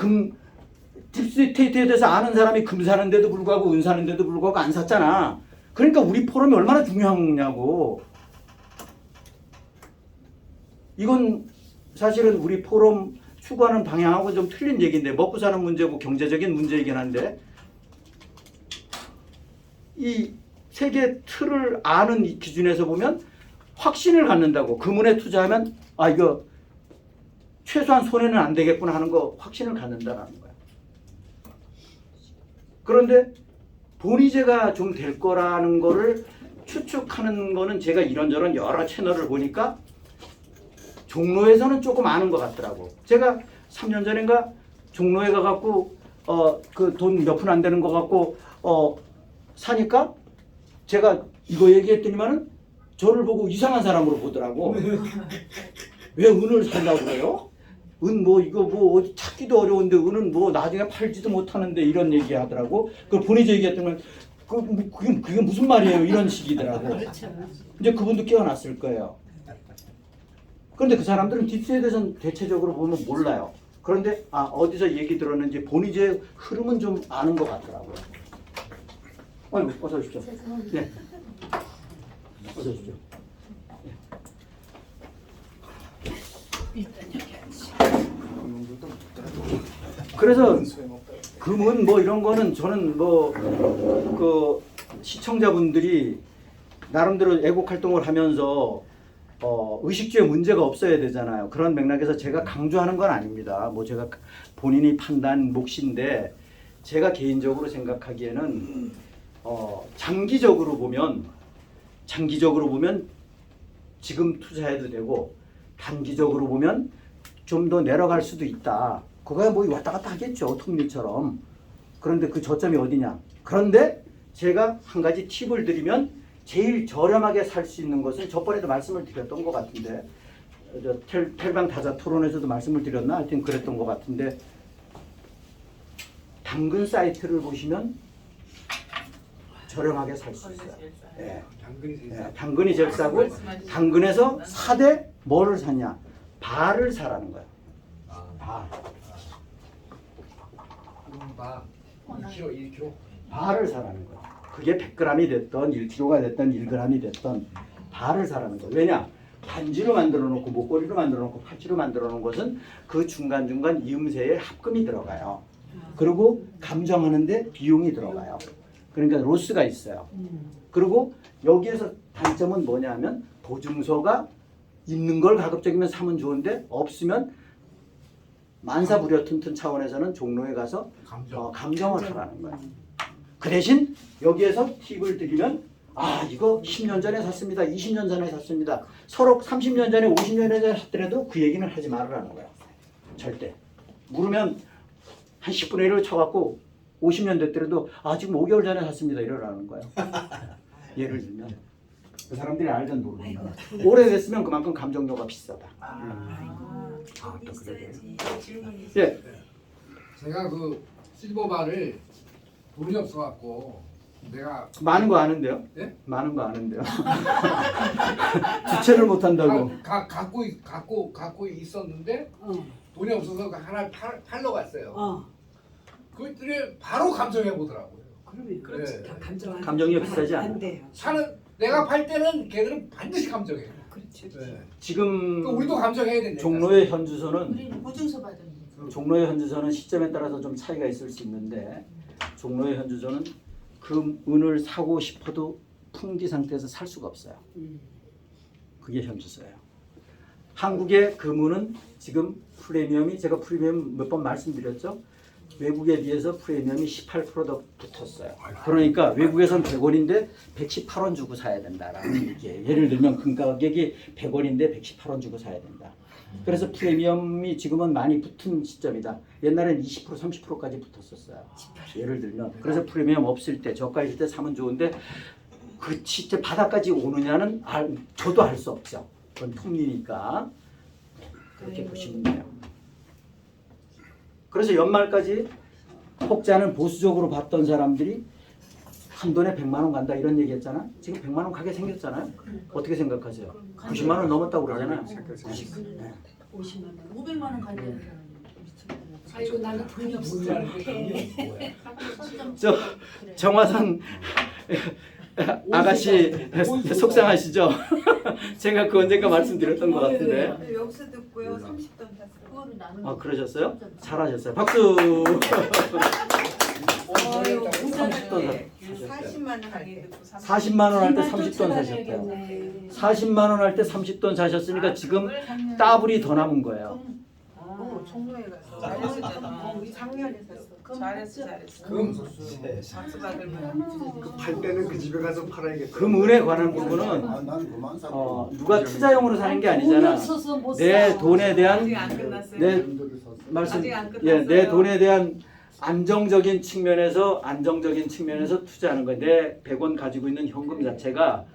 딥스테이트에 대해서 아는 사람이 금 사는데도 불구하고 은 사는데도 불구하고 안 샀잖아. 그러니까 우리 포럼이 얼마나 중요하냐고. 이건 사실은 우리 포럼 추구하는 방향하고 좀 틀린 얘기인데 먹고 사는 문제고 경제적인 문제이긴 한데 이 세계 틀을 아는 이 기준에서 보면 확신을 갖는다고. 금은에 투자하면 이거 최소한 손해는 안 되겠구나 하는 거 확신을 갖는다라는 거야. 그런데 본의제가 좀 될 거라는 거를 추측하는 거는 제가 이런저런 여러 채널을 보니까 종로에서는 조금 아는 것 같더라고. 제가 3년 전인가 종로에 가갖고 그 돈 몇 푼 안 되는 거 갖고 사니까 제가 이거 얘기했더니만은 저를 보고 이상한 사람으로 보더라고. 왜 은을 살라고 그래요? 은 뭐 이거 뭐 어디 찾기도 어려운데 은은 뭐 나중에 팔지도 못하는데 이런 얘기 하더라고. 그걸 보내줘 얘기했더니 그게 무슨 말이에요 이런 식이더라고. 그렇죠. 이제 그분도 깨어났을 거예요. 그런데 그 사람들은 딥스에 대해서는 대체적으로 보면 몰라요. 그런데 어디서 얘기 들었는지 본의의 흐름은 좀 아는 것 같더라고요. 아이고 어서 오십시오. 네. 어서 오십시오. 그래서 금은 뭐 이런 거는 저는 뭐 그 시청자분들이 나름대로 애국 활동을 하면서 의식주에 문제가 없어야 되잖아요. 그런 맥락에서 제가 강조하는 건 아닙니다. 뭐 제가 본인이 판단 몫인데 제가 개인적으로 생각하기에는 장기적으로 보면 지금 투자해도 되고 단기적으로 보면 좀 더 내려갈 수도 있다. 그거야 뭐 왔다 갔다 하겠죠. 통밀처럼. 그런데 그 저점이 어디냐. 그런데 제가 한 가지 팁을 드리면 제일 저렴하게 살 수 있는 것은 저번에도 말씀을 드렸던 것 같은데 텔방 다자 토론에서도 말씀을 드렸나? 하여튼 그랬던 것 같은데 당근 사이트를 보시면 저렴하게 살 수 있어요. 예. 당근이 제일 싸고 당근에서 사되 뭐를 사냐? 발을 사라는 거예요. 발. 봐. 1kg. 발을 사라는 거예요. 그게 100g이 됐던 1kg가 됐던 1g이 됐던 발을 사라는 거예요. 왜냐? 반지로 만들어 놓고 목걸이로 만들어 놓고 팔찌로 만들어 놓은 것은 그 중간중간 이음새에 합금이 들어가요. 그리고 감정하는데 비용이 들어가요. 그러니까 로스가 있어요. 그리고 여기에서 단점은 뭐냐면 보증서가 있는 걸 가급적이면 사면 좋은데 없으면 만사부려튼튼 차원에서는 종로에 가서 감정을 하라는 거예요. 그 대신 여기에서 팁을 드리면 이거 10년 전에 샀습니다. 20년 전에 샀습니다. 서로 30년 전에 50년 전에 샀더라도 그 얘기는 하지 말으라는 거예요. 절대. 물으면 한 10분의 1을 쳐갖고 50년 됐더라도 지금 5개월 전에 샀습니다. 이러라는 거예요. 예를 들면 그 사람들이 알든 모르는 거예요. 오래됐으면 그만큼 감정료가 비싸다. 또 그래. 예. 제가 그 실버바를 돈이 없어갖고 내가 많은 거 아는데요? 예? 많은 거 아는데요. 주체를 못 한다고. 갖고 있었는데 돈이 없어서 하나 팔러 갔어요. 그랬더니 바로 감정해 보더라고요. 그러면 그렇지. 다 감정 감정이 비싸지 않아. 안 돼요. 내가 팔 때는 걔들은 반드시 감정해. 그렇죠. 지금 우리도 감정해야 된다. 종로의 현주소는 우리는 보증서 받은 종로의 현주소는 시점에 따라서 좀 차이가 있을 수 있는데 종로의 현주소는 은을 사고 싶어도 풍기 상태에서 살 수가 없어요. 그게 현주소예요. 한국의 금은은 지금 프리미엄이 제가 프리미엄 몇 번 말씀드렸죠. 외국에 비해서 프리미엄이 18%더 붙었어요. 그러니까 외국에선 100원인데 118원 주고 사야 된다라는 얘기예요. 예를 들면 금 가격이 100원인데 118원 주고 사야 된다. 그래서 프리미엄이 지금은 많이 붙은 시점이다. 옛날엔 20% 30%까지 붙었었어요. 예를 들면 그래서 프리미엄 없을 때 저가일 때 사면 좋은데 그 진짜 바닥까지 오느냐는 저도 알 수 없죠. 그건 통리니까 그렇게 보시면 돼요. 그래서 연말까지 혹자는 보수적으로 봤던 사람들이 한 돈에 100만 원 간다 이런 얘기 했잖아. 지금 100만 원 가게 생겼잖아요. 어떻게 생각하세요? 90만 원 넘었다고 그러잖아요. 50만 원. 500만 원 가져야 아이고 나는 돈이 없어. 저 정화선 아가씨 속상하시죠? 제가 그 언젠가 말씀드렸던 것 같은데. 여기서 듣고요. 30돈 샀어요. 그거를 나는 그러셨어요? 잘하셨어요. 박수. 40만 원 하게 듣고 40만 원 할 때 30돈 사셨대요. 40만 원 할 때 30돈 사셨으니까 지금 더블이 더 남은 거예요. 종로에 가서 우리 작년에 샀어. 잘했어. 박수 받을 만한. 팔 때는 그 집에 가서 팔아야겠다. 금은에 관한 부분은 누가 투자용으로 사는 게 아니잖아. 내 돈에 대한 아직 안 끝났어요. 내 말씀 아직 안 끝났어요. 내 돈에 대한 안정적인 측면에서 투자하는 거예요. 내 100원 가지고 있는 현금 자체가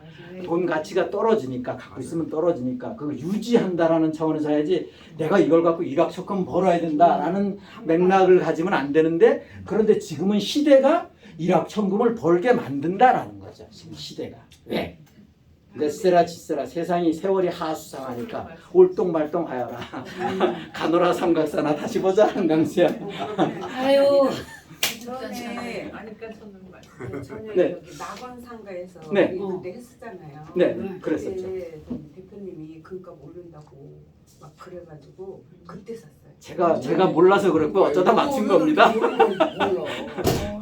돈 가치가 떨어지니까 갖고 있으면 떨어지니까 그걸 유지한다라는 차원에서 해야지 내가 이걸 갖고 일확천금 벌어야 된다라는 맥락을 가지면 안 되는데 그런데 지금은 시대가 일확천금을 벌게 만든다라는 거죠. 지금 시대가 왜? 넷세라 지세라 세상이 세월이 하수상하니까 올똥말똥하여라 가노라 삼각사나 다시 보자 한강수야. 아유. 전에 아니까 저는 말씀. 전에 네. 여기 낙원상가에서 네. 우리 그때 했었잖아요. 네, 그랬었죠. 그때 대표님이 금값 오른다고 막 그래가지고 그때 샀어요. 제가 몰라서 그랬고 어쩌다 맞춘 겁니다. 몰라.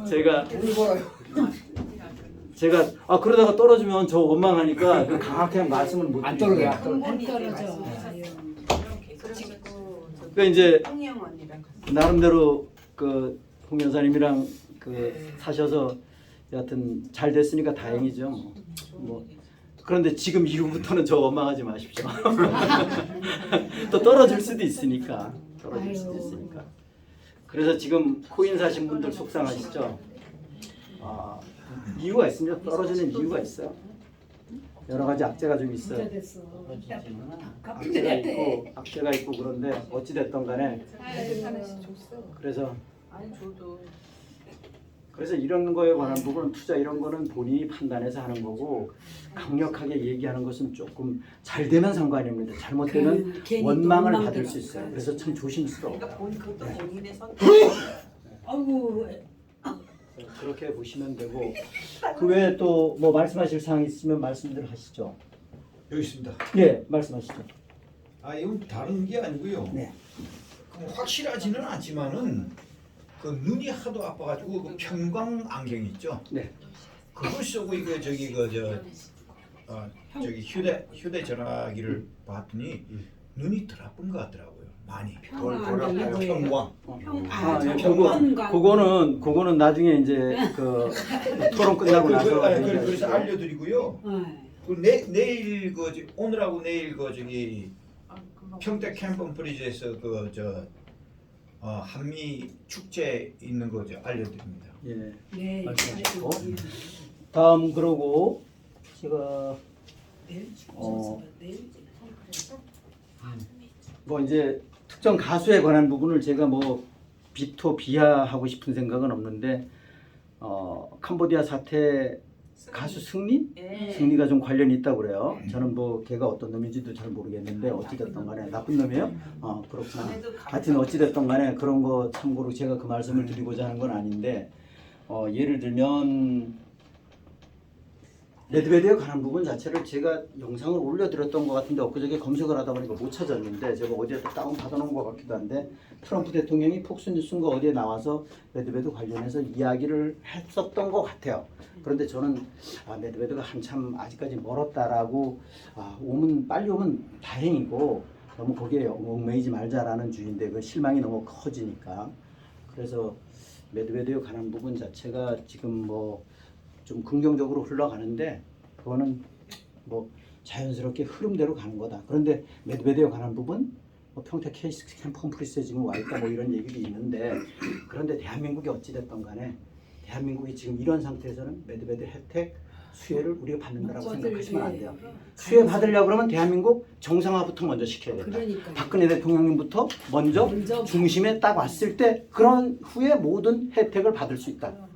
제가 돈을 벌어요. 그러다가 떨어지면 저 원망하니까 그 강하게 말씀을 못 안 드리겠어요. 떨어져요. 안 떨어져. 안 떨어져. 그래가지고 그러니까 이제 홍영 언니랑 같이 나름대로 그 홍 여사님이랑 그 사셔서 여하튼 잘 됐으니까 다행이죠. 뭐 그런데 지금 이후부터는 저 원망하지 마십시오. 또 떨어질 수도 있으니까 떨어질 수도 있으니까. 그래서 지금 코인 사신 분들 속상하시죠? 이유가 있습니다. 떨어지는 이유가 있어요. 여러 가지 악재가 좀 있어요. 진짜 됐어. 악재가 있고 그런데 어찌 됐던 간에 하나씩 줬어. 아니 저도 그래서 이런 거에 관한 부분은 투자 이런 거는 본인이 판단해서 하는 거고 강력하게 얘기하는 것은 조금 잘 되면 상관입니다. 잘못되면 원망을 받을 수 있어요. 그래서 참 조심스러워요. 그러니까 그것도 본인의 선택. 아이고. 그렇게 보시면 되고 그 외에 또 뭐 말씀하실 사항 있으면 말씀들 하시죠. 여기 있습니다. 예, 말씀하시죠. 이건 다른 게 아니고요. 네. 그럼 확실하지는 않지만은 그 눈이 하도 아파가지고 그 편광 안경 있죠. 네. 그걸 쓰고 이거 저기 저기 휴대전화기를 봤더니 눈이 덜 아픈 것 같더라고요. 많이. 편광. 그거는 나중에 이제 그 토론 끝나고 나서 그래서 알려드리고요. 내일 오늘하고 내일 저기 평택 캠프 프리즈에서 한미 축제 있는 거 알려드립니다. 예. 네. 말씀하시고 다음 그러고 제가 내일 뭐 이제 특정 가수에 관한 부분을 제가 뭐 비하하고 싶은 생각은 없는데 캄보디아 사태 가수 승리가 좀 관련이 있다고 그래요. 저는 뭐 걔가 어떤 놈인지도 잘 모르겠는데 어찌됐든 간에 나쁜 놈이에요? 그렇구나. 하여튼 어찌됐든 간에 그런 거 참고로 제가 그 말씀을 드리고자 하는 건 아닌데 예를 들면 메드베데에 관한 부분 자체를 제가 영상을 올려드렸던 것 같은데 엊그저께 검색을 하다 보니까 못 찾았는데 제가 어디에다 다운 받아놓은 것 같기도 한데 트럼프 대통령이 폭스뉴스인가 어디에 나와서 메드베데 관련해서 이야기를 했었던 것 같아요. 그런데 저는 메드베데가 한참 아직까지 멀었다라고 빨리 오면 다행이고 너무 거기에 얽매이지 말자라는 주의인데 그 실망이 너무 커지니까 그래서 메드베데에 관한 부분 자체가 지금 뭐 좀 긍정적으로 흘러가는데 그거는 뭐 자연스럽게 흐름대로 가는 거다. 그런데 메드베데에 관한 부분 평택 케이스 캠프 홈프리스에 지금 와 있다 뭐 이런 얘기도 있는데 그런데 대한민국이 어찌 됐던 간에 대한민국이 지금 이런 상태에서는 메드베데 혜택 수혜를 우리가 받는다라고 생각하시면 안 돼요. 수혜 받으려고 그러면 대한민국 정상화부터 먼저 시켜야 된다. 그러니까. 박근혜 대통령님부터 먼저 중심에 딱 왔을 때 그런 후에 모든 혜택을 받을 수 있다.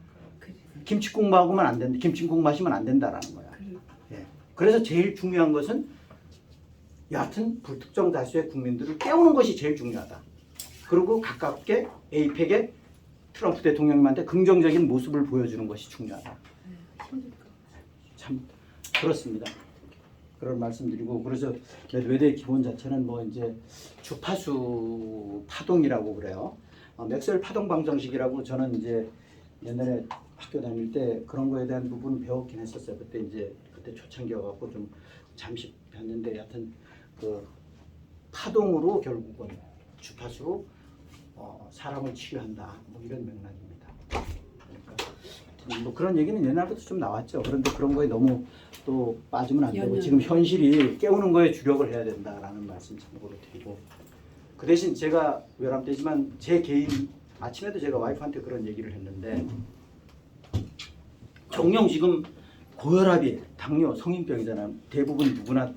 김치국 먹으면 안 된다. 김치국 마시면 안 된다라는 거야. 예. 그래서 제일 중요한 것은 여하튼 불특정 다수의 국민들을 깨우는 것이 제일 중요하다. 그리고 가깝게 에이펙의 트럼프 대통령님한테 긍정적인 모습을 보여주는 것이 중요하다. 참 그렇습니다. 그런 말씀드리고 그래서 메드베데의 기본 자체는 뭐 이제 주파수 파동이라고 그래요. 맥스웰 파동 방정식이라고 저는 이제 옛날에 학교 다닐 때 그런 거에 대한 부분 배웠긴 했었어요. 그때 초창기여갖고 좀 잠시 봤는데 여하튼 그 파동으로 결국은 주파수로 사람을 치유한다. 뭐 이런 맥락입니다. 그러니까 뭐 그런 얘기는 옛날부터 좀 나왔죠. 그런데 그런 거에 너무 또 빠지면 안 되고 지금 현실이 깨우는 거에 주력을 해야 된다라는 말씀 참고로 드리고 그 대신 제가 외람되지만 제 개인 아침에도 제가 와이프한테 그런 얘기를 했는데 정녕 지금 고혈압이 당뇨 성인병이잖아요. 대부분 누구나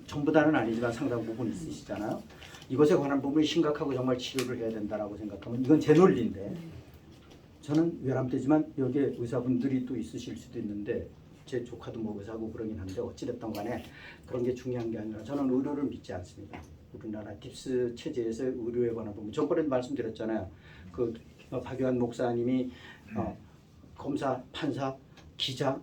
전부 다는 아니지만 상당 부분 있으시잖아요. 이것에 관한 부분이 심각하고 정말 치료를 해야 된다라고 생각하면 이건 제 논리인데 저는 외람되지만 여기에 의사분들이 또 있으실 수도 있는데 제 조카도 뭐 의사고 그러긴 한데 어찌됐든 간에 그런 게 중요한 게 아니라 저는 의료를 믿지 않습니다. 우리나라 딥스 체제에서 의료에 관한 부분 저번에도 말씀드렸잖아요. 그 박유한 목사님이 검사, 판사, 기자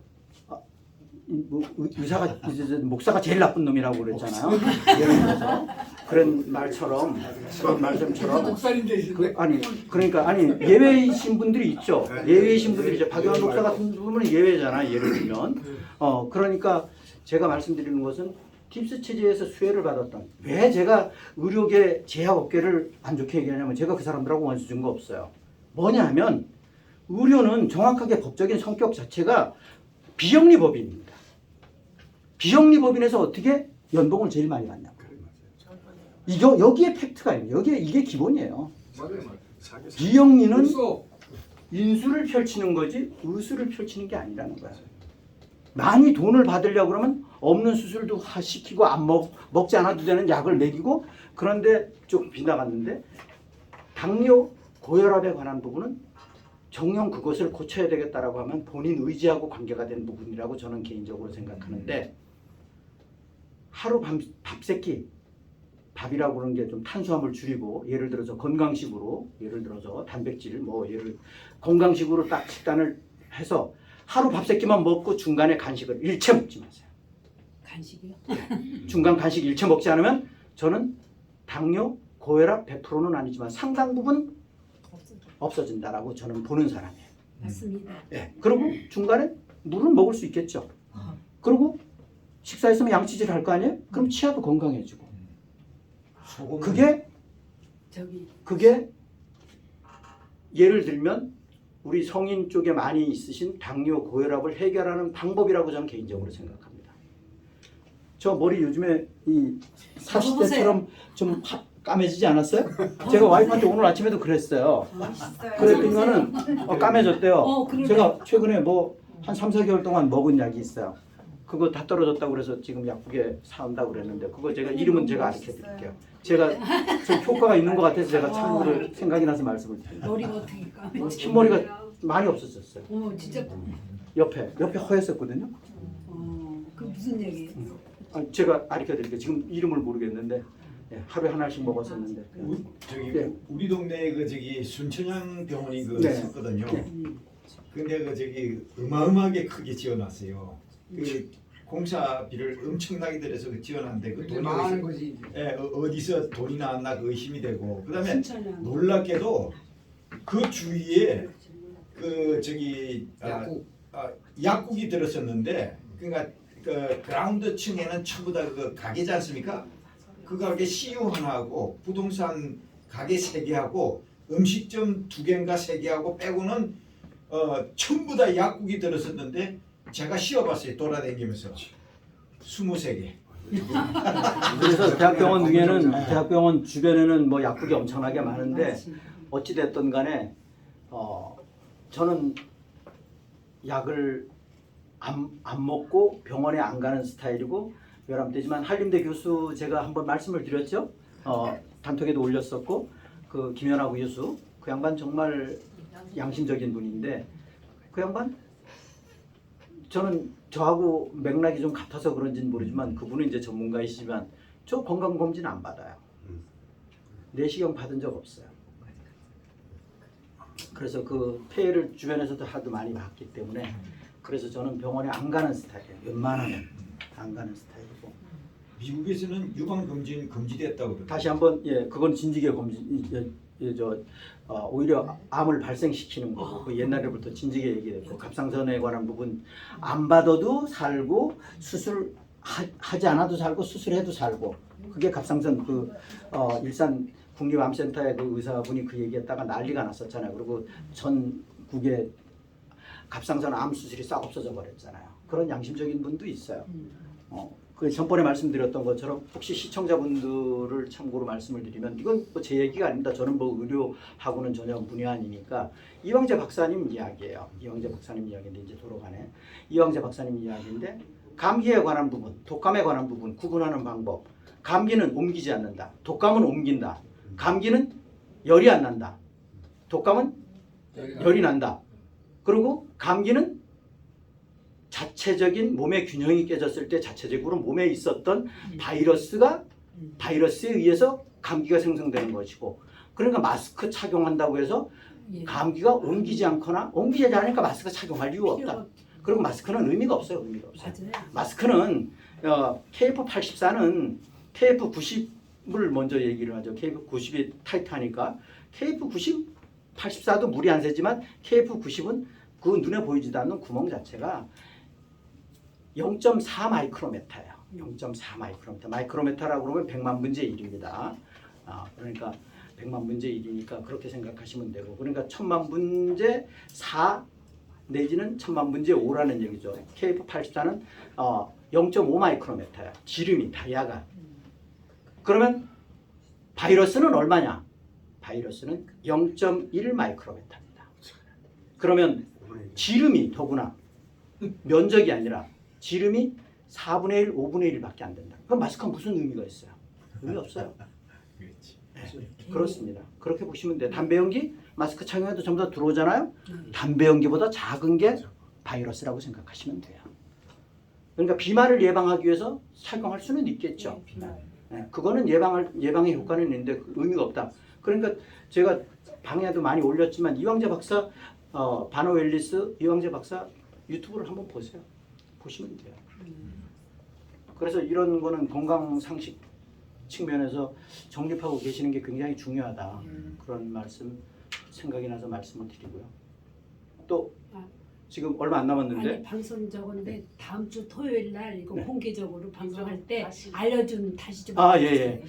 뭐 의사가 목사가 제일 나쁜 놈이라고 그랬잖아요. 예를 들어서 그런 말처럼 목사님 되시는데 아니 예외이신 분들이 있죠. 예외이신 분들이 있죠. 박유한 목사 같은 분은 예외잖아요. 예를 들면 그러니까 제가 말씀드리는 것은 딥스 체제에서 수혜를 받았던 왜 제가 의료계 제약업계를 안 좋게 얘기하냐면 제가 그 사람들하고 원수 준 거 없어요. 뭐냐 하면 의료는 정확하게 법적인 성격 자체가 비영리법인입니다. 비영리법인에서 어떻게 연봉을 제일 많이 받냐고. 여기에 팩트가 있는 이게 기본이에요. 비영리는 벌써 인수를 펼치는 거지 의수를 펼치는 게 아니라는 거야. 많이 돈을 받으려고 그러면 없는 수술도 시키고 먹지 않아도 되는 약을 먹이고 그런데 좀 빗나갔는데 당뇨, 고혈압에 관한 부분은 정녕 그것을 고쳐야 되겠다라고 하면 본인 의지하고 관계가 되는 부분이라고 저는 개인적으로 생각하는데 하루 밥 세끼 밥이라고 그러는 게 좀 탄수화물 줄이고 예를 들어서 건강식으로 예를 들어서 단백질 건강식으로 딱 식단을 해서 하루 밥 세끼만 먹고 중간에 간식을 일체 먹지 마세요. 간식이요? 중간 간식 일체 먹지 않으면 저는 당뇨, 고혈압 100%는 아니지만 상당 부분 없어진다라고 저는 보는 사람이에요. 맞습니다. 예. 그리고 중간에 물은 먹을 수 있겠죠. 그리고 식사했으면 양치질 할 거 아니에요? 그럼 치아도 건강해지고. 그게 예를 들면 우리 성인 쪽에 많이 있으신 당뇨, 고혈압을 해결하는 방법이라고 저는 개인적으로 생각합니다. 저 머리 요즘에 이 40대처럼 좀 까매지지 않았어요? 제가 와이프한테 오늘 아침에도 그랬어요. 그랬더니만은 까매졌대요. 그러네. 제가 최근에 한 3, 4개월 동안 먹은 약이 있어요. 그거 다 떨어졌다고 그래서 지금 약국에 사온다고 그랬는데 그거 제가 이름은 제가 가르쳐 드릴게요. 제가 좀 효과가 있는 것 같아서 제가 참고로 생각이 나서 말씀을 드립니다. 머리가 어떻게 까매? 흰머리가 많이 없어졌어요. 진짜. 옆에 허였었거든요. 그 무슨 얘기예요? 제가 가르쳐 드릴게요. 지금 이름을 모르겠는데 하루에 하나씩 먹었었는데. 우리 동네에 순천향 병원이 있었거든요. 근데 어마어마하게 크게 지어놨어요. 공사비를 엄청나게 들여서 지어놨는데 그 돈이 망하는 거지. 어디서 돈이 나왔나 의심이 되고 그다음에 순천향. 놀랍게도 그 주위에 약국이 들었었는데 그러니까 그 그라운드 층에는 전부 다 그 가게지 않습니까? 그 가게 CEO 하나하고 부동산 가게 3개하고 음식점 2개인가 3개하고 빼고는 전부 다 약국이 들었었는데 제가 쉬어봤어요. 돌아다니면서 23개. 그래서 대학병원 주변에는 약국이 엄청나게 많은데 어찌 됐든 간에 저는 약을 안 먹고 병원에 안 가는 스타일이고 외람되지만 한림대 교수 제가 한번 말씀을 드렸죠. 단톡에도 올렸었고 그 김연아 교수 그 양반 정말 양심적인 분인데 그 양반 저는 저하고 맥락이 좀 같아서 그런지는 모르지만 그분은 이제 전문가이시지만 저 건강검진 안 받아요. 내시경 받은 적 없어요. 그래서 그 폐해를 주변에서도 하도 많이 봤기 때문에 그래서 저는 병원에 안 가는 스타일이에요. 웬만하면 안 가는 스타일이고. 미국에서는 유방 검진 금지됐다고 그러더라고요. 다시 한번 그건 진지계 검진 오히려 암을 발생시키는 거고 그 옛날에부터 진지게 얘기했고 갑상선에 관한 부분 안 받아도 살고 수술하지 않아도 살고 수술해도 살고 그게 갑상선 일산 국립암센터의 그 의사분이 그 얘기했다가 난리가 났었잖아요. 그리고 전국에 갑상선 암 수술이 싹 없어져 버렸잖아요. 그런 양심적인 분도 있어요. 그 전번에 말씀드렸던 것처럼 혹시 시청자분들을 참고로 말씀을 드리면 이건 뭐 제 얘기가 아닙니다. 저는 뭐 의료하고는 전혀 문외 아니니까 이광재 박사님 이야기예요. 이광재 박사님 이야기인데 이제 돌아가네. 이광재 박사님 이야기인데 감기에 관한 부분, 독감에 관한 부분 구분하는 방법. 감기는 옮기지 않는다. 독감은 옮긴다. 감기는 열이 안 난다. 독감은 열이 난다. 그리고 감기는 자체적인 몸의 균형이 깨졌을 때 자체적으로 몸에 있었던 바이러스에 의해서 감기가 생성되는 것이고, 그러니까 마스크 착용한다고 해서 감기가 옮기지 않거나 옮기지 않으니까 마스크 착용할 이유가 없다. 그리고 마스크는 의미가 없어요. 의미가 없어요. 맞아요. 마스크는 KF84는 KF90을 먼저 얘기를 하죠. KF90이 타이트하니까 KF90, 84도 물이 안 새지만 KF90은 그 눈에 보이지도 않는 구멍 자체가 0.4 마이크로메타예요. 0.4 마이크로메타. 마이크로메타라고 그러면 100만 분의 1입니다. 그러니까 100만 분의 1이니까 그렇게 생각하시면 되고, 그러니까 1000만 분의 4 내지는 1000만 분의 5라는 얘기죠. KF84는 0.5 마이크로메타야. 지름이 다이아가. 그러면 바이러스는 얼마냐? 바이러스는 0.1 마이크로메타입니다. 그러면 지름이 더구나 면적이 아니라 지름이 4분의 1, 5분의 1밖에 안 된다. 그럼 마스크가 무슨 의미가 있어요? 의미 없어요. 네, 그렇습니다. 그렇게 보시면 돼요. 담배 연기 마스크 착용해도 전부 다 들어오잖아요. 담배 연기보다 작은 게 바이러스라고 생각하시면 돼요. 그러니까 비말을 예방하기 위해서 착용할 수는 있겠죠. 네, 그거는 예방의 효과는 있는데 의미가 없다. 그러니까 제가 방에도 많이 올렸지만 이광재 박사 바노 웰리스 이광재 박사 유튜브를 한번 보세요. 보시면 돼요. 그래서 이런 거는 건강 상식 측면에서 정립하고 계시는 게 굉장히 중요하다. 그런 말씀 생각이 나서 말씀을 드리고요. 또 지금 얼마 안 남았는데 아니 방송 적은데 다음 주 토요일 날 이거 공개적으로 방송할 때 알려준 다시 좀. 예.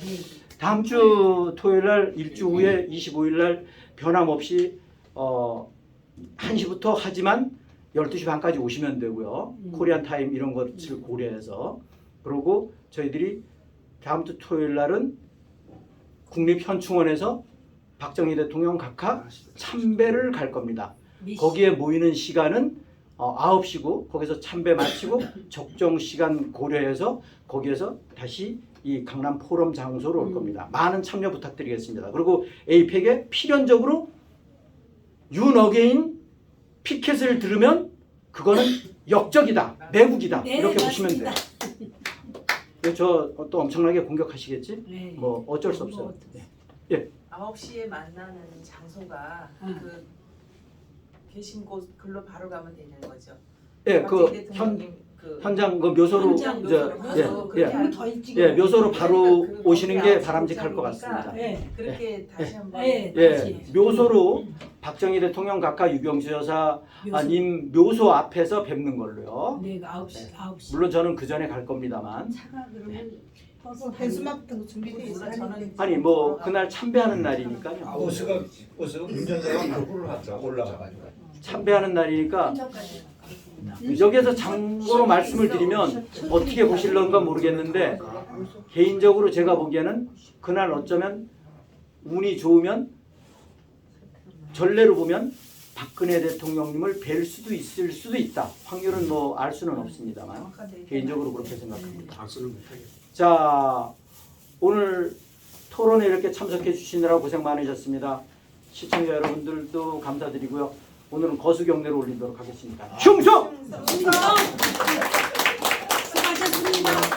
다음 주 토요일 날 일주 후에 25일 날 변함없이 1시부터 하지만 12시 반까지 오시면 되고요. 코리안 타임 이런 것을 고려해서. 그리고 저희들이 다음 주 토요일 날은 국립현충원에서 박정희 대통령 각하 참배를 갈 겁니다. 거기에 모이는 시간은 9시고 거기서 참배 마치고 적정 시간 고려해서 거기에서 다시 이 강남 포럼 장소로 올 겁니다. 많은 참여 부탁드리겠습니다. 그리고 에이펙에 필연적으로 윤어게인 피켓을 들으면 그거는 역적이다, 매국이다 이렇게 보시면 돼요. 저 또 엄청나게 공격하시겠지? 네. 뭐 어쩔 수 없어요. 네. 9시에 만나는 장소가 그 계신 곳 글로 바로 가면 되는 거죠. 예, 그 박정희 대통령님 현장 그 묘소로 묘소로 바로 오시는 게 바람직할 것 같습니다. 네. 그렇게 다시 한번 묘소로 박정희 대통령 각하 유경수 여사님 묘소 앞에서 뵙는 걸로요. 네, 9시. 물론 저는 그 전에 갈 겁니다만. 차가 그러면 버스 배수막 같은 거 준비돼 있어요. 아니 뭐 그날 참배하는 날이니까요. 버스 운전자가 거꾸로 올라가가지고 참배하는 날이니까 여기에서 참고로 말씀을 드리면 어떻게 보실런가 모르겠는데 개인적으로 제가 보기에는 그날 어쩌면 운이 좋으면 전례로 보면 박근혜 대통령님을 뵐 수도 있을 수도 있다. 확률은 뭐 알 수는 없습니다만 개인적으로 그렇게 생각합니다. 자, 오늘 토론에 이렇게 참석해 주시느라 고생 많으셨습니다. 시청자 여러분들도 감사드리고요. 오늘은 거수경례를 올리도록 하겠습니다. 충성! 수고하셨습니다.